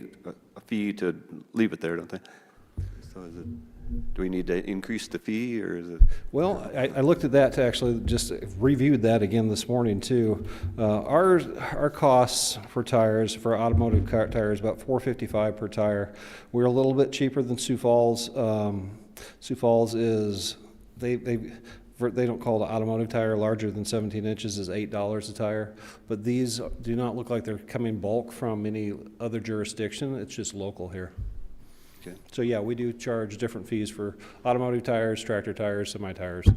a fee to leave it there, don't they? So do we need to increase the fee, or is it? Well, I looked at that to actually just reviewed that again this morning too. Our costs for tires, for automotive tires, about $4.55 per tire. We're a little bit cheaper than Sioux Falls. Sioux Falls is they don't call the automotive tire larger than 17 inches is $8 a tire, but these do not look like they're coming bulk from any other jurisdiction. It's just local here. Okay. So yeah, we do charge different fees for automotive tires, tractor tires, semi-tires.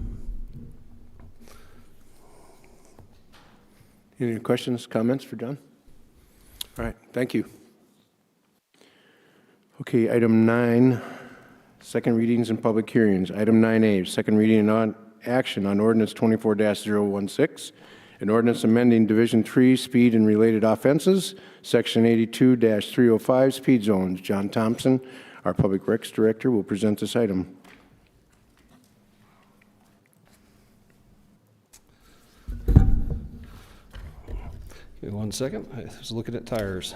Any questions, comments for John? All right, thank you. Okay, item 9, second readings and public hearings. Item 9A, second reading and on action on ordinance 24-016, an ordinance amending Division 3 speed and related offenses, section 82-305 speed zones. John Thompson, our Public Works Director, will present this item. Give me 1 second. I was looking at tires.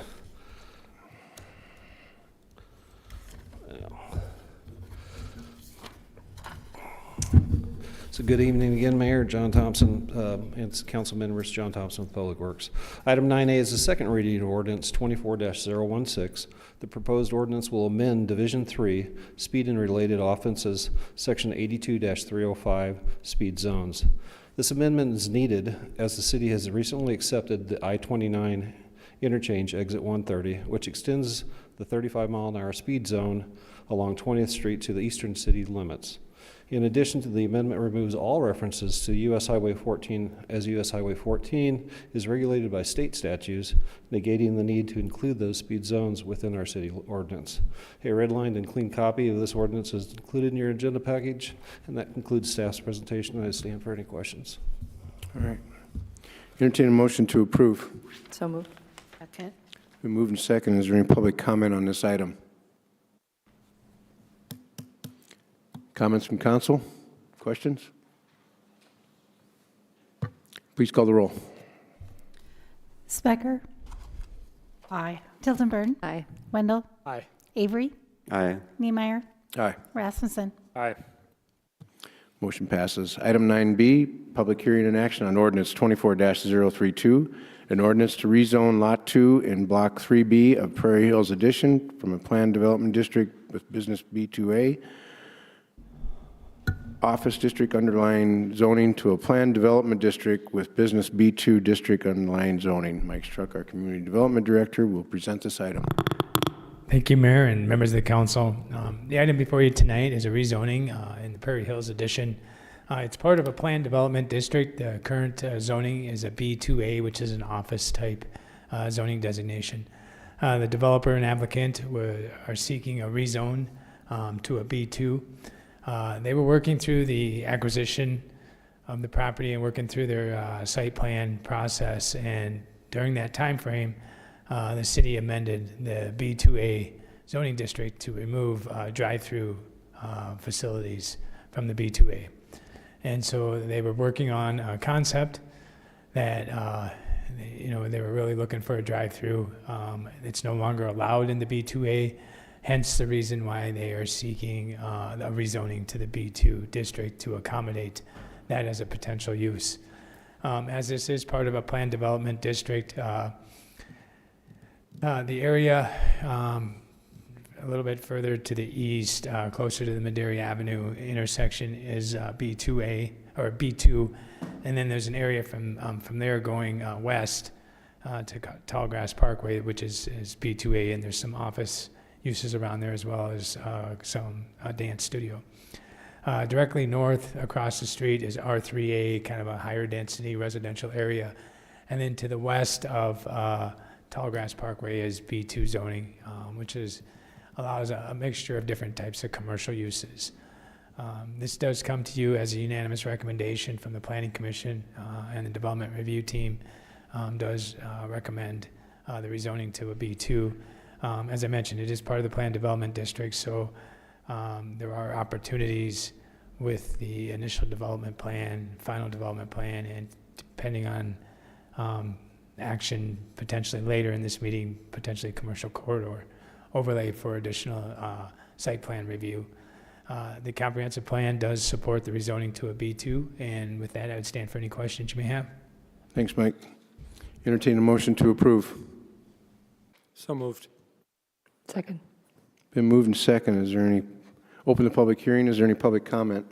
So good evening again, Mayor. John Thompson and Council members. John Thompson with Public Works. Item 9A is the second reading of ordinance 24-016. The proposed ordinance will amend Division 3 speed and related offenses, section 82-305 speed zones. This amendment is needed as the city has recently accepted the I-29 interchange exit 130, which extends the 35-mile-an-hour speed zone along 20th Street to the eastern city limits. In addition to the amendment removes all references to U.S. Highway 14, as U.S. Highway 14 is regulated by state statutes, negating the need to include those speed zones within our city ordinance. A redlined and clean copy of this ordinance is included in your agenda package, and that concludes staff's presentation. I stand for any questions. All right. Entertain a motion to approve. So moved. Second. Been moved and second. Is there any public comment on this item? Comments from council? Questions? Please call the roll. Specker. Aye. Tiltonburn. Aye. Wendell. Aye. Avery. Aye. Niemeyer. Aye. Rasmussen. Aye. Motion passes. Item 9B, public hearing and action on ordinance 24-032, an ordinance to rezone Lot 2 in Block 3B of Prairie Hills Addition from a planned development district with business B2A, office district underlying zoning to a planned development district with business B2 district underlying zoning. Mike Struck, our Community Development Director, will present this item. Thank you, Mayor and members of the council. The item before you tonight is a rezoning in the Prairie Hills Addition. It's part of a planned development district. The current zoning is a B2A, which is an office type zoning designation. The developer and applicant are seeking a rezone to a B2. They were working through the acquisition of the property and working through their site plan process. And during that time frame, the city amended the B2A zoning district to remove drive-through facilities from the B2A. And so they were working on a concept that, they were really looking for a drive-through. It's no longer allowed in the B2A, hence the reason why they are seeking a rezoning to the B2 district to accommodate that as a potential use. As this is part of a planned development district, the area a little bit further to the east, closer to the Madera Avenue intersection is B2A or B2, and then there's an area from there going west to Tallgrass Parkway, which is B2A, and there's some office uses around there as well as some dance studio. Directly north across the street is R3A, kind of a higher density residential area. And then to the west of Tallgrass Parkway is B2 zoning, which allows a mixture of different types of commercial uses. This does come to you as a unanimous recommendation from the Planning Commission, and the Development Review Team does recommend the rezoning to a B2. As I mentioned, it is part of the Planned Development District, so there are opportunities with the initial development plan, final development plan, and depending on action potentially later in this meeting, potentially commercial corridor overlay for additional site plan review. The comprehensive plan does support the rezoning to a B2, and with that, I would stand for any questions you may have. Thanks, Mike. Entertain a motion to approve. So moved. Second. Been moved and second. Is there any, open the public hearing, is there any public comment?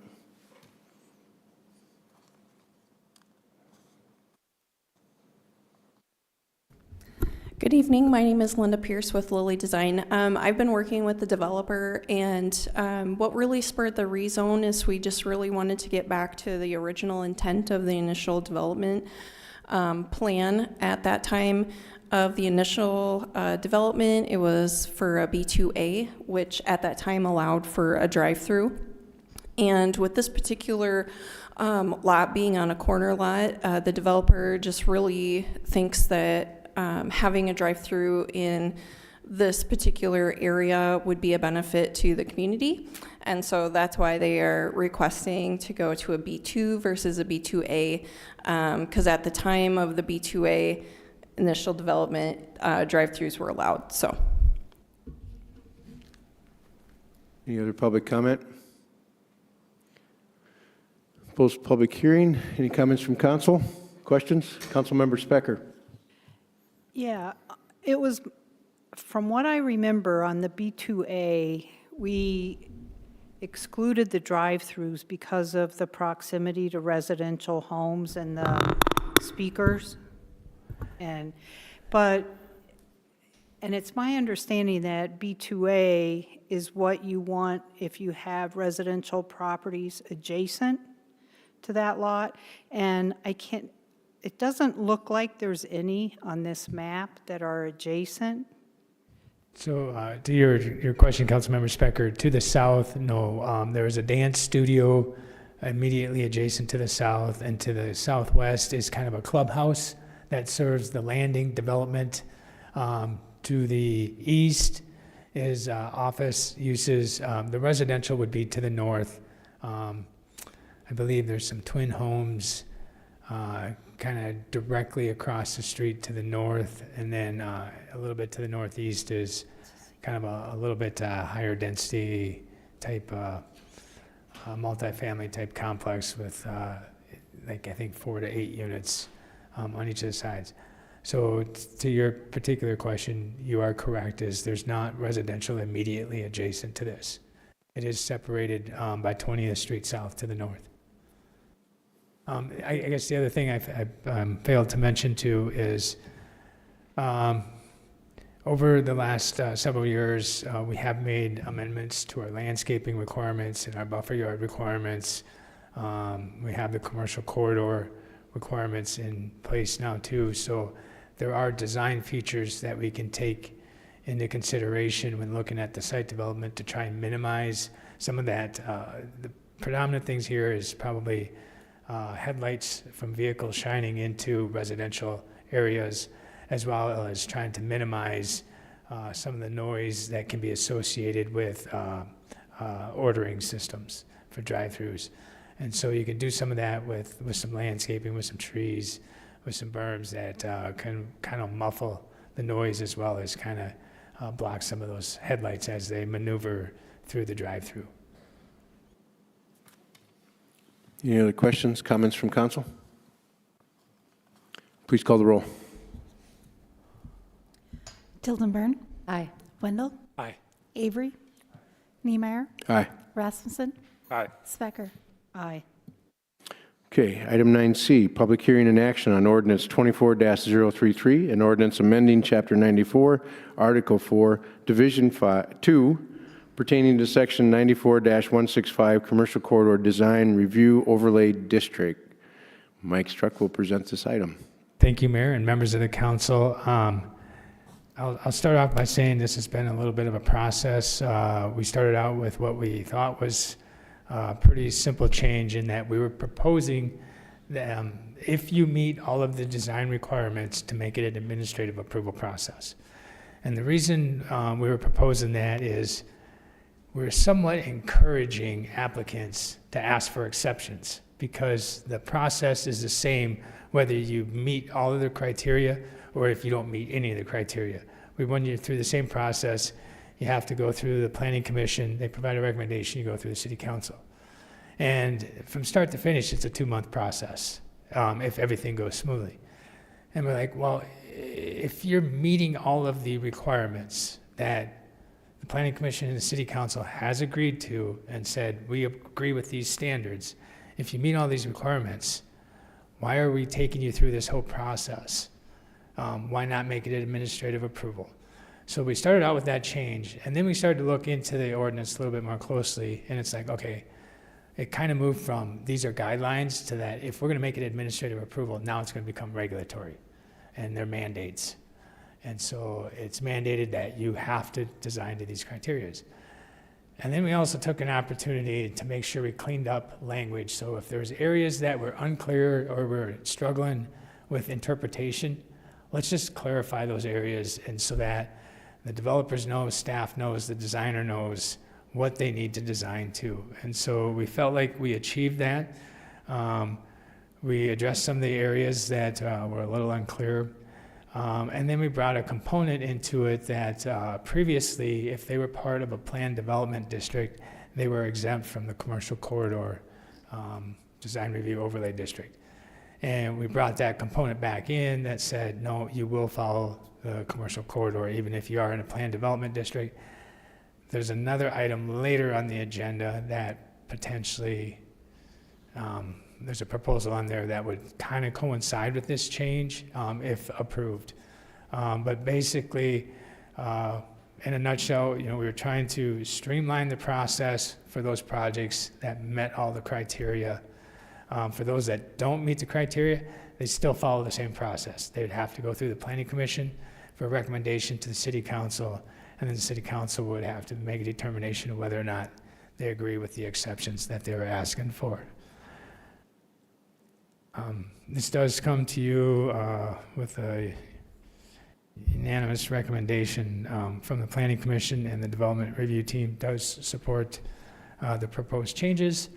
Good evening. My name is Linda Pierce with Lily Design. I've been working with the developer, and what really spurred the rezone is we just really wanted to get back to the original intent of the initial development plan. At that time of the initial development, it was for a B2A, which at that time allowed for a drive-through. And with this particular lot being on a corner lot, the developer just really thinks that having a drive-through in this particular area would be a benefit to the community. And so that's why they are requesting to go to a B2 versus a B2A, because at the time of the B2A initial development, drive-throughs were allowed. So, Any other public comment? Post public hearing. Any comments from council? Questions? Councilmember Specker. Yeah, it was, from what I remember on the B2A, we excluded the drive-throughs because of the proximity to residential homes and the speakers. And it's my understanding that B2A is what you want if you have residential properties adjacent to that lot. And it doesn't look like there's any on this map that are adjacent. So to your question, Councilmember Specker, to the south, no, there is a dance studio immediately adjacent to the south, and to the southwest is kind of a clubhouse that serves the landing development. To the east is office uses. The residential would be to the north. I believe there's some twin homes kind of directly across the street to the north, and then a little bit to the northeast is kind of a little bit higher density type multifamily type complex with like I think 4 to 8 units on each of the sides. So to your particular question, you are correct, is there's not residential immediately adjacent to this. It is separated by 20th Street South to the north. I guess the other thing I failed to mention too is over the last several years, we have made amendments to our landscaping requirements and our buffer yard requirements. We have the commercial corridor requirements in place now too. So there are design features that we can take into consideration when looking at the site development to try and minimize some of that. The predominant things here is probably headlights from vehicles shining into residential areas, as well as trying to minimize some of the noise that can be associated with ordering systems for drive-throughs. And so you can do some of that with some landscaping, with some trees, with some berms that can kind of muffle the noise as well as kind of block some of those headlights as they maneuver through the drive-through. Any other questions, comments from council? Please call the roll. Tildenburn. Aye. Wendell. Aye. Avery. Niemeyer. Aye. Rasmussen. Aye. Specker. Aye. Okay, item 9C, public hearing and action on ordinance 24-033, an ordinance amending Chapter 94, Article 4, Division 2, pertaining to Section 94-165, Commercial Corridor Design Review Overlay District. Mike Struck will present this item. Thank you, Mayor and members of the council. I'll start off by saying this has been a little bit of a process. We started out with what we thought was a pretty simple change in that we were proposing that if you meet all of the design requirements to make it an administrative approval process. And the reason we were proposing that is we're somewhat encouraging applicants to ask for exceptions because the process is the same whether you meet all of the criteria or if you don't meet any of the criteria. We run you through the same process. You have to go through the Planning Commission. They provide a recommendation. You go through the City Council. And from start to finish, it's a 2-month process if everything goes smoothly. And we're like, well, if you're meeting all of the requirements that the Planning Commission and the City Council has agreed to and said, we agree with these standards, if you meet all these requirements, why are we taking you through this whole process? Why not make it an administrative approval? So we started out with that change, and then we started to look into the ordinance a little bit more closely, and it's like, okay, it kind of moved from these are guidelines to that if we're going to make it administrative approval, now it's going to become regulatory, and they're mandates. And so it's mandated that you have to design to these criteria. And then we also took an opportunity to make sure we cleaned up language. So if there's areas that were unclear or we're struggling with interpretation, let's just clarify those areas, and so that the developers know, staff knows, the designer knows what they need to design to. And so we felt like we achieved that. We addressed some of the areas that were a little unclear. And then we brought a component into it that previously, if they were part of a planned development district, they were exempt from the Commercial Corridor Design Review Overlay District. And we brought that component back in that said, no, you will follow the commercial corridor even if you are in a planned development district. There's another item later on the agenda that potentially, there's a proposal on there that would kind of coincide with this change if approved. But basically, in a nutshell, we were trying to streamline the process for those projects that met all the criteria. For those that don't meet the criteria, they still follow the same process. They would have to go through the Planning Commission for a recommendation to the City Council, and then the City Council would have to make a determination of whether or not they agree with the exceptions that they were asking for. This does come to you with a unanimous recommendation from the Planning Commission, and the Development Review Team does support the proposed changes.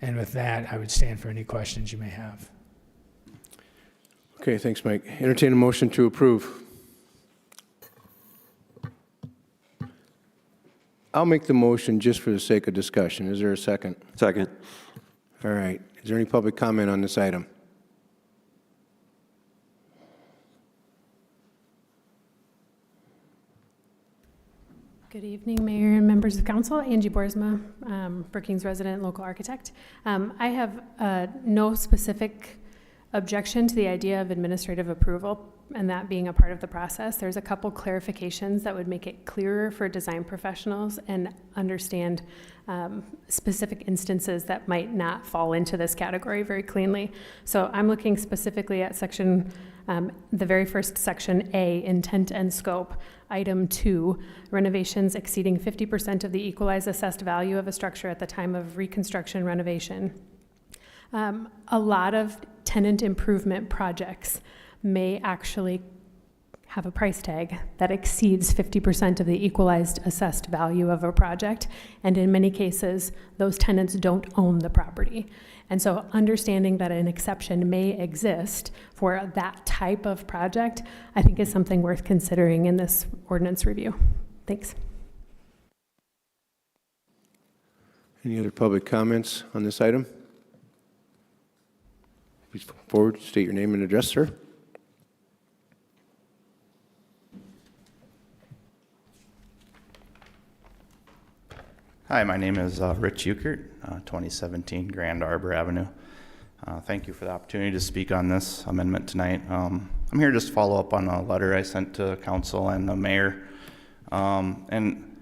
And with that, I would stand for any questions you may have. Okay, thanks, Mike. Entertain a motion to approve. I'll make the motion just for the sake of discussion. Is there a second? Second. All right. Is there any public comment on this item? Good evening, Mayor and members of Council. Angie Boersma, Brookings resident, local architect. I have no specific objection to the idea of administrative approval and that being a part of the process. There's a couple clarifications that would make it clearer for design professionals and understand specific instances that might not fall into this category very cleanly. So I'm looking specifically at section The very first section, A, intent and scope. Item 2, renovations exceeding 50% of the equalized assessed value of a structure at the time of reconstruction renovation. A lot of tenant improvement projects may actually have a price tag that exceeds 50% of the equalized assessed value of a project, and in many cases, those tenants don't own the property. And so understanding that an exception may exist for that type of project, I think is something worth considering in this ordinance review. Thanks. Any other public comments on this item? Please forward, state your name and address, sir. Hi, my name is Rich Ukert, 2017 Grand Arbor Avenue. Thank you for the opportunity to speak on this amendment tonight. I'm here just to follow up on a letter I sent to council and the mayor. And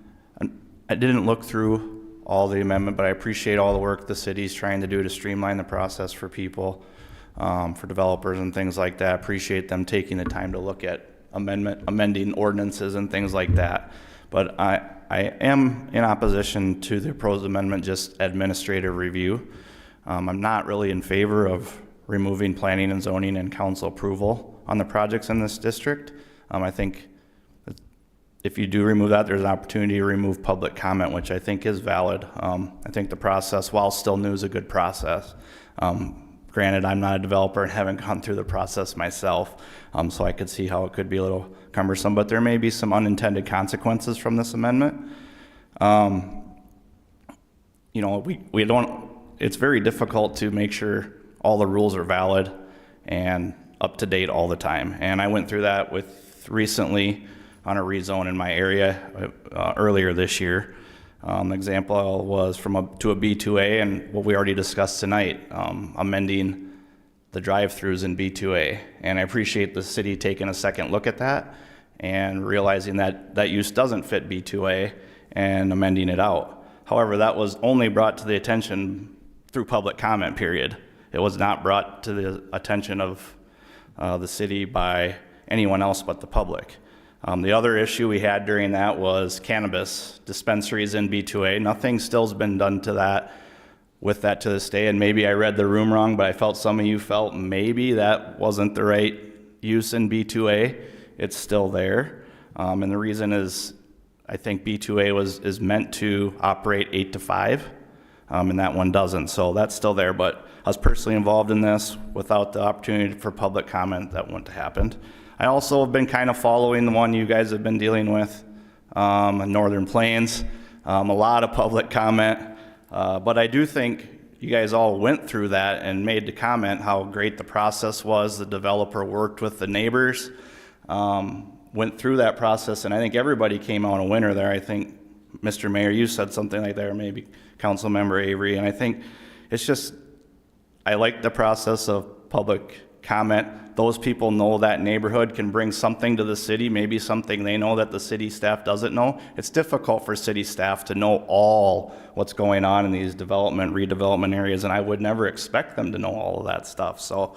I didn't look through all the amendment, but I appreciate all the work the city's trying to do to streamline the process for people, for developers and things like that. Appreciate them taking the time to look at amending ordinances and things like that. But I am in opposition to the proposed amendment, just administrative review. I'm not really in favor of removing planning and zoning and council approval on the projects in this district. I think if you do remove that, there's an opportunity to remove public comment, which I think is valid. I think the process, while still new, is a good process. Granted, I'm not a developer and haven't gone through the process myself, so I could see how it could be a little cumbersome, but there may be some unintended consequences from this amendment. You know, we don't, it's very difficult to make sure all the rules are valid and up to date all the time. And I went through that with recently on a rezone in my area earlier this year. Example was to a B2A, and what we already discussed tonight, amending the drive-throughs in B2A. And I appreciate the city taking a second look at that and realizing that that use doesn't fit B2A and amending it out. However, that was only brought to the attention through public comment period. It was not brought to the attention of the city by anyone else but the public. The other issue we had during that was cannabis dispensaries in B2A. Nothing still's been done to that, with that to this day, and maybe I read the room wrong, but I felt some of you felt maybe that wasn't the right use in B2A. It's still there, and the reason is I think B2A is meant to operate 8 to 5, and that one doesn't, so that's still there, but I was personally involved in this. Without the opportunity for public comment, that wouldn't have happened. I also have been kind of following the one you guys have been dealing with, Northern Plains. A lot of public comment, but I do think you guys all went through that and made the comment how great the process was. The developer worked with the neighbors, went through that process, and I think everybody came out a winner there. I think, Mr. Mayor, you said something like that, or maybe Councilmember Avery, and I think it's just, I like the process of public comment. Those people know that neighborhood can bring something to the city, maybe something they know that the city staff doesn't know. It's difficult for city staff to know all what's going on in these redevelopment areas, and I would never expect them to know all of that stuff. So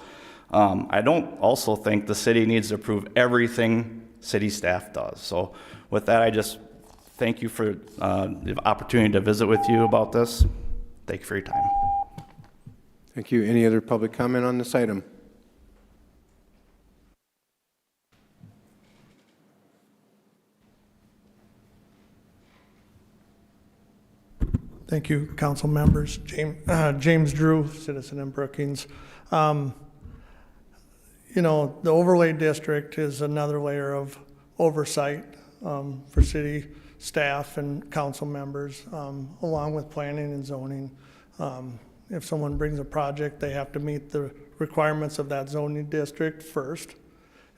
I don't also think the city needs to approve everything city staff does. So with that, I just thank you for the opportunity to visit with you about this. Thank you for your time. Thank you. Any other public comment on this item? Thank you, council members. James Drew, citizen in Brookings. You know, the overlay district is another layer of oversight for city staff and council members, along with planning and zoning. If someone brings a project, they have to meet the requirements of that zoning district first.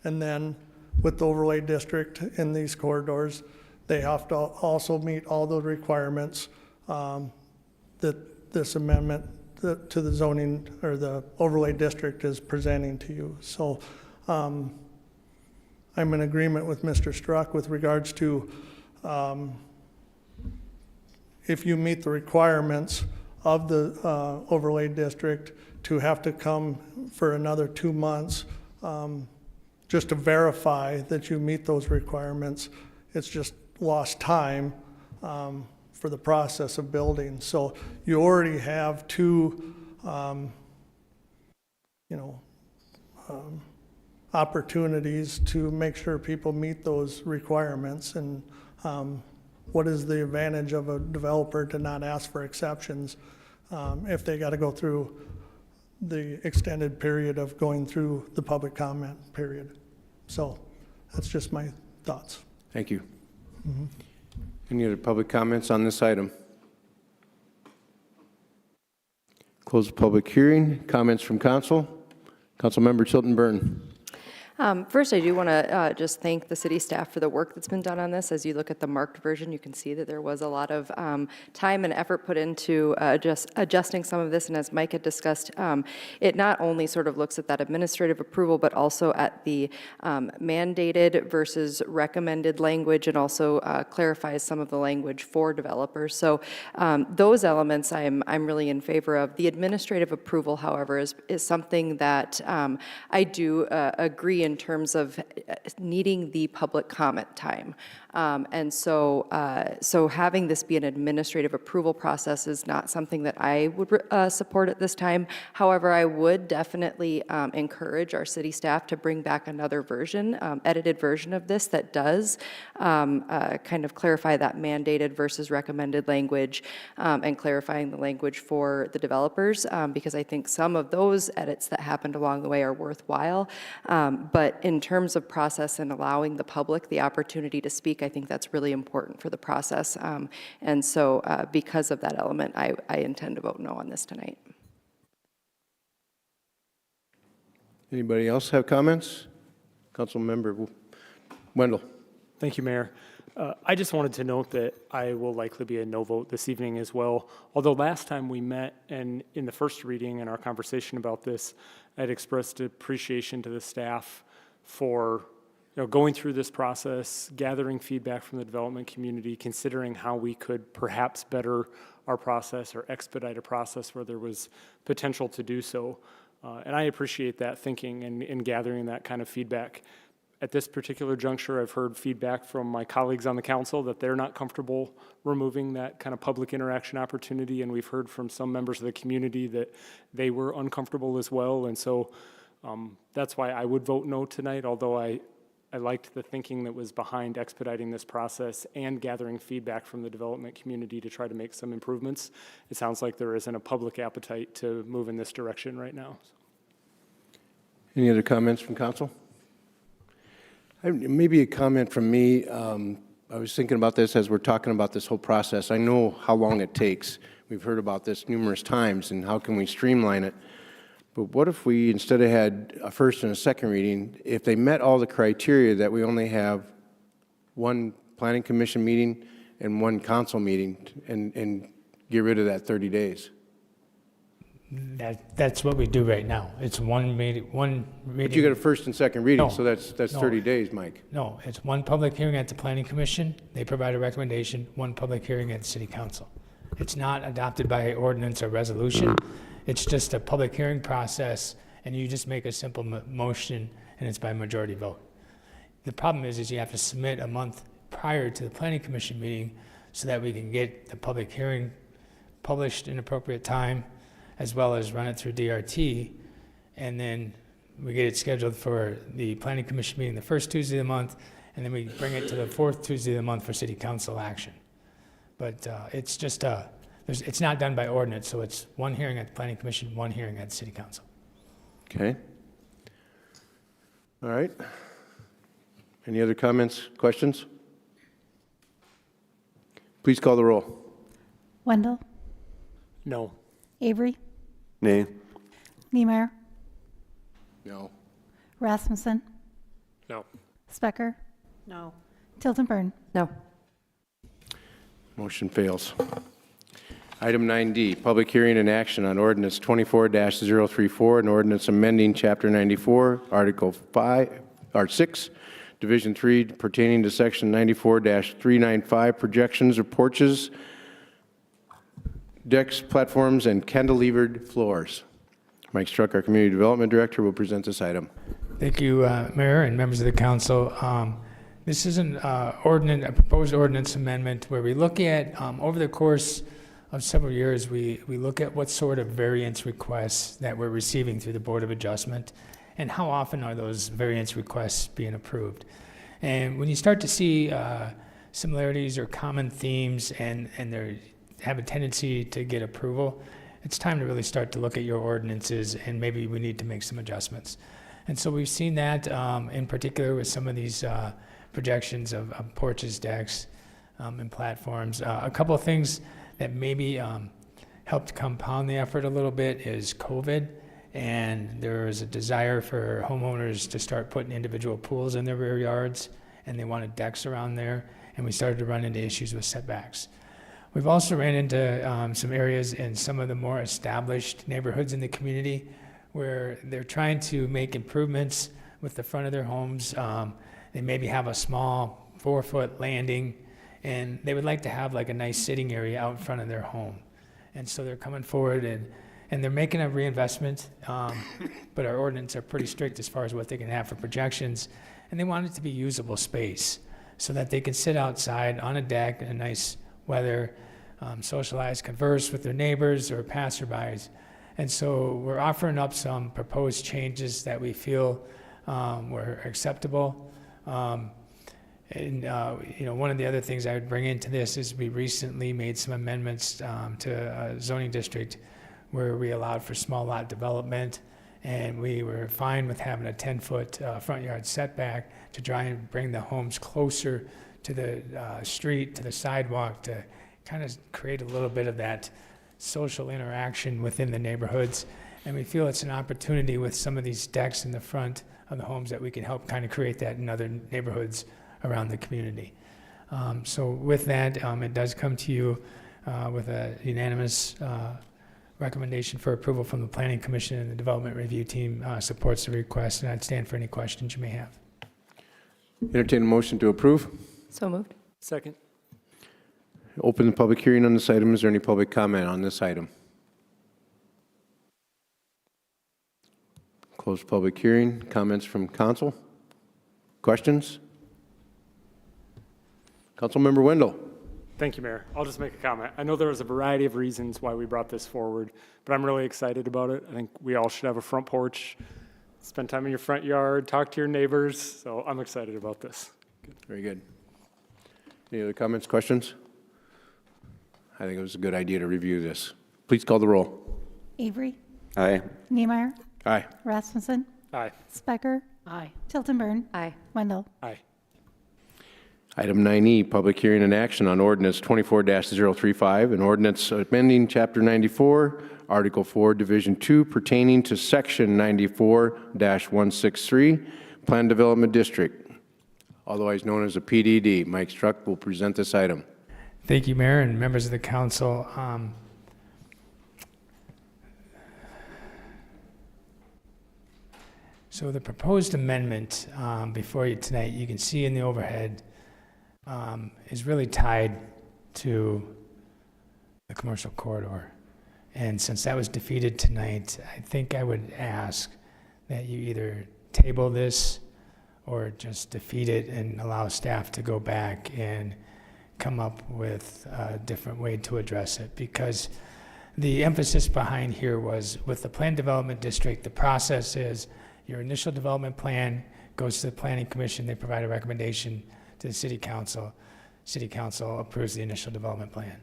And then with the overlay district in these corridors, they have to also meet all the requirements that this amendment to the zoning or the overlay district is presenting to you. So I'm in agreement with Mr. Struck with regards to if you meet the requirements of the overlay district to have to come for another 2 months just to verify that you meet those requirements. It's just lost time for the process of building. So you already have two, opportunities to make sure people meet those requirements. And what is the advantage of a developer to not ask for exceptions if they got to go through the extended period of going through the public comment period? So that's just my thoughts. Thank you. Any other public comments on this item? Close the public hearing. Comments from council? Councilmember Tilton Burn. First, I do want to just thank the city staff for the work that's been done on this. As you look at the marked version, you can see that there was a lot of time and effort put into adjusting some of this. And as Mike had discussed, it not only sort of looks at that administrative approval, but also at the mandated versus recommended language, and also clarifies some of the language for developers. So those elements I'm really in favor of. The administrative approval, however, is something that I do agree in terms of needing the public comment time. And so having this be an administrative approval process is not something that I would support at this time. However, I would definitely encourage our city staff to bring back another version, edited version of this that does kind of clarify that mandated versus recommended language, and clarifying the language for the developers, because I think some of those edits that happened along the way are worthwhile. But in terms of process and allowing the public the opportunity to speak, I think that's really important for the process. And so because of that element, I intend to vote no on this tonight. Anybody else have comments? Councilmember Wendell. Thank you, Mayor. I just wanted to note that I will likely be a no vote this evening as well. Although last time we met and in the first reading and our conversation about this, I had expressed appreciation to the staff for going through this process, gathering feedback from the development community, considering how we could perhaps better our process or expedite a process where there was potential to do so. And I appreciate that thinking and gathering that kind of feedback. At this particular juncture, I've heard feedback from my colleagues on the council that they're not comfortable removing that kind of public interaction opportunity, and we've heard from some members of the community that they were uncomfortable as well. And so that's why I would vote no tonight, although I liked the thinking that was behind expediting this process and gathering feedback from the development community to try to make some improvements. It sounds like there isn't a public appetite to move in this direction right now. Any other comments from council? Maybe a comment from me. I was thinking about this as we're talking about this whole process. I know how long it takes. We've heard about this numerous times, and how can we streamline it? But what if we, instead of had a first and a second reading, if they met all the criteria, that we only have one planning commission meeting and one council meeting, and get rid of that 30 days? That's what we do right now. It's one meeting. But you got a first and second reading, No, so that's no. 30 days, Mike. No, it's one public hearing at the planning commission. They provide a recommendation, one public hearing at the city council. It's not adopted by ordinance or resolution. It's just a public hearing process, and you just make a simple motion, and it's by majority vote. The problem is you have to submit a month prior to the planning commission meeting so that we can get the public hearing published in appropriate time, as well as run it through DRT, and then we get it scheduled for the planning commission meeting the first Tuesday of the month, and then we bring it to the fourth Tuesday of the month for city council action. But it's just it's not done by ordinance, so it's one hearing at the planning commission, one hearing at the city council. Okay. All right. Any other comments, questions? Please call the roll. Wendell, No. Avery, Nay. Niemeyer, No. Rasmussen, No. Specker, No. Tilton Burn. No. Motion fails. Item 9D, public hearing and action on ordinance 24-034, an ordinance amending Chapter 94, Article 6, Division 3, pertaining to Section 94-395, projections or porches, decks, platforms, and cantilevered floors. Mike Struck, our Community Development Director, will present this item. Thank you, Mayor and members of the council. This is a proposed ordinance amendment where we look at, over the course of several years, we look at what sort of variance requests that we're receiving through the Board of Adjustment and how often are those variance requests being approved. And when you start to see similarities or common themes and they have a tendency to get approval, it's time to really start to look at your ordinances and maybe we need to make some adjustments. And so we've seen that in particular with some of these projections of porches, decks, and platforms. A couple of things that maybe helped compound the effort a little bit is COVID, and there is a desire for homeowners to start putting individual pools in their rear yards, and they wanted decks around there, and we started to run into issues with setbacks. We've also ran into some areas in some of the more established neighborhoods in the community where they're trying to make improvements with the front of their homes. They maybe have a small 4-foot landing, and they would like to have like a nice sitting area out in front of their home. And so they're coming forward and they're making a reinvestment, but our ordinance are pretty strict as far as what they can have for projections, and they want it to be usable space so that they can sit outside on a deck in a nice weather, socialize, converse with their neighbors or passerbys. And so we're offering up some proposed changes that we feel were acceptable. One of the other things I would bring into this is we recently made some amendments to a zoning district where we allowed for small lot development, and we were fine with having a 10-foot front yard setback to try and bring the homes closer to the street, to the sidewalk, to kind of create a little bit of that social interaction within the neighborhoods. And we feel it's an opportunity with some of these decks in the front of the homes that we can help kind of create that in other neighborhoods around the community. So with that, it does come to you with a unanimous recommendation for approval from the Planning Commission, and the Development Review Team supports the request, and I'd stand for any questions you may have. Entertain a motion to approve. So moved. Second. Open the public hearing on this item. Is there any public comment on this item? Close public hearing. Comments from council? Questions? Councilmember Wendell. Thank you, Mayor. I'll just make a comment. I know there was a variety of reasons why we brought this forward, but I'm really excited about it. I think we all should have a front porch, spend time in your front yard, talk to your neighbors, so I'm excited about this. Very good. Any other comments, questions? I think it was a good idea to review this. Please call the roll. Avery, Aye. Niemeyer, Aye. Rasmussen, Aye. Specker, Aye. Tilton Burn, Aye. Wendell. Aye. Item 9E, public hearing and action on ordinance 24-035, an ordinance amending Chapter 94, Article 4, Division 2, pertaining to Section 94-163, Plan Development District, otherwise known as a PDD. Mike Struck will present this item. Thank you, Mayor and members of the council. So the proposed amendment before you tonight, you can see in the overhead, is really tied to the commercial corridor. And since that was defeated tonight, I think I would ask that you either table this or just defeat it and allow staff to go back and come up with a different way to address it. Because the emphasis behind here was with the Plan Development District, the process is your initial development plan goes to the Planning Commission, they provide a recommendation to the City Council. City Council approves the initial development plan.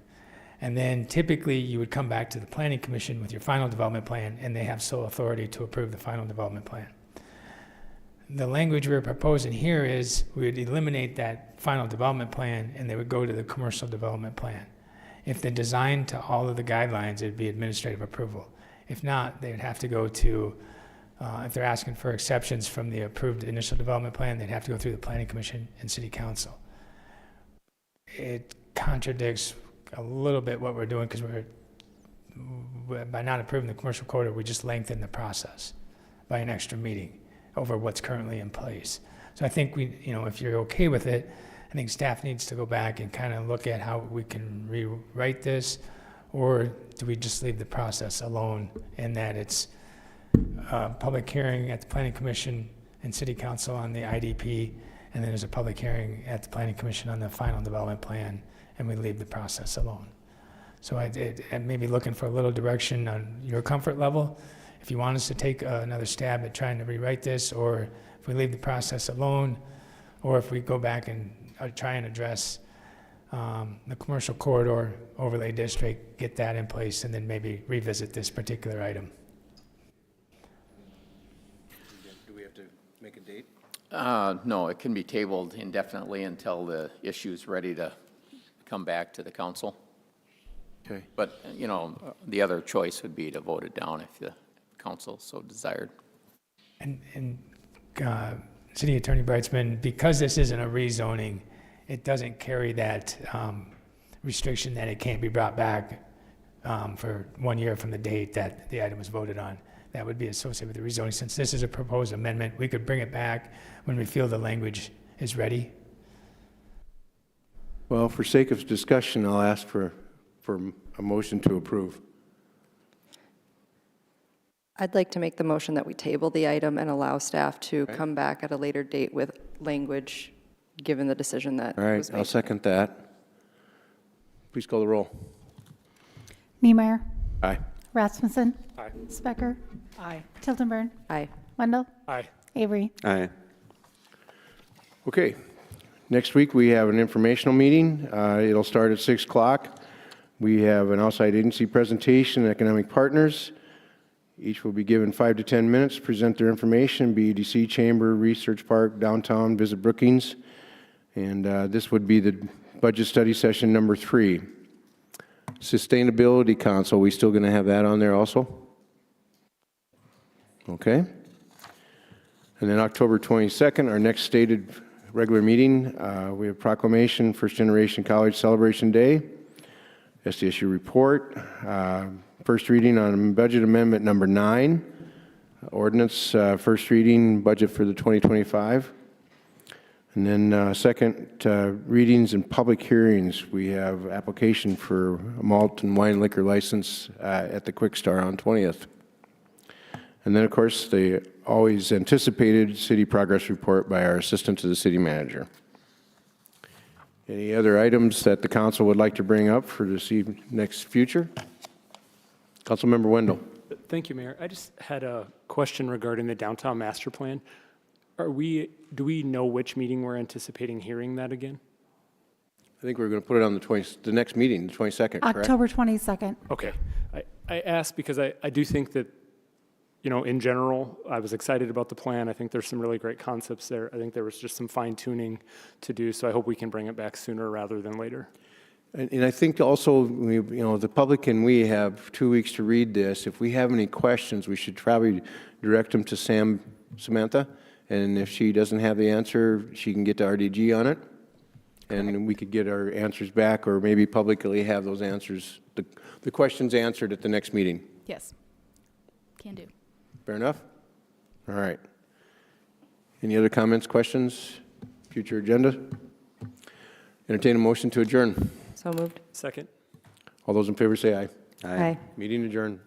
And then typically you would come back to the Planning Commission with your final development plan, and they have sole authority to approve the final development plan. The language we're proposing here is we would eliminate that final development plan and they would go to the commercial development plan. If they're designed to all of the guidelines, it'd be administrative approval. If not, they'd have to go to, if they're asking for exceptions from the approved initial development plan, they'd have to go through the Planning Commission and City Council. It contradicts a little bit what we're doing because by not approving the commercial corridor, we just lengthen the process by an extra meeting over what's currently in place. So I think if you're okay with it, I think staff needs to go back and kind of look at how we can rewrite this, or do we just leave the process alone in that it's a public hearing at the Planning Commission, and city council on the IDP, and then there's a public hearing at the planning commission on the final development plan, and we leave the process alone. So I may be looking for a little direction on your comfort level. If you want us to take another stab at trying to rewrite this, or if we leave the process alone, or if we go back and try and address the commercial corridor overlay district, get that in place, and then maybe revisit this particular item. Do we have to make a date? No, it can be tabled indefinitely until the issue is ready to come back to the council. Okay. But, you know, the other choice would be to vote it down if the council so desired. And City Attorney Brightsman, because this isn't a rezoning, it doesn't carry that restriction that it can't be brought back for 1 year from the date that the item was voted on. That would be associated with the rezoning. Since this is a proposed amendment, we could bring it back when we feel the language is ready. Well, for sake of discussion, I'll ask for a motion to approve. I'd like to make the motion that we table the item and allow staff to come back at a later date with language, given the decision that All right, was made. I'll second that. Please call the roll. Niemeyer. Aye. Rasmussen. Aye. Specker. Aye. Tildenburn. Aye. Wendell. Aye. Avery. Aye. Okay. Next week, we have an informational meeting. It'll start at 6 o'clock. We have an outside agency presentation, economic partners. Each will be given 5 to 10 minutes to present their information, BEDC, Chamber, Research Park, Downtown, Visit Brookings. And this would be the budget study session number 3. Sustainability Council, we still going to have that on there also? Okay. And then October 22nd, our next stated regular meeting, we have proclamation, First Generation College Celebration Day, SDSU report, first reading on budget amendment number 9, ordinance, first reading budget for the 2025. And then second readings and public hearings. We have application for a malt and wine liquor license at the Quick Star on 20th. And then, of course, the always anticipated city progress report by our assistant to the city manager. Any other items that the council would like to bring up for this next future? Councilmember Wendell. Thank you, Mayor. I just had a question regarding the downtown master plan. Do we know which meeting we're anticipating hearing that again? I think we're going to put it on the next meeting, the 22nd, correct? October 22nd. Okay. I asked because I do think that, you know, in general, I was excited about the plan. I think there's some really great concepts there. I think there was just some fine tuning to do, so I hope we can bring it back sooner rather than later. And I think also, you know, the public and we have 2 weeks to read this. If we have any questions, we should probably direct them to Samantha. And if she doesn't have the answer, she can get to RDG on it. And we could get our answers back, or maybe publicly have those answers, the questions answered at the next meeting. Yes. Can do. Fair enough? All right. Any other comments, questions, future agenda? Entertain a motion to adjourn. So moved. Second. All those in favor say aye. Aye. Meeting adjourned.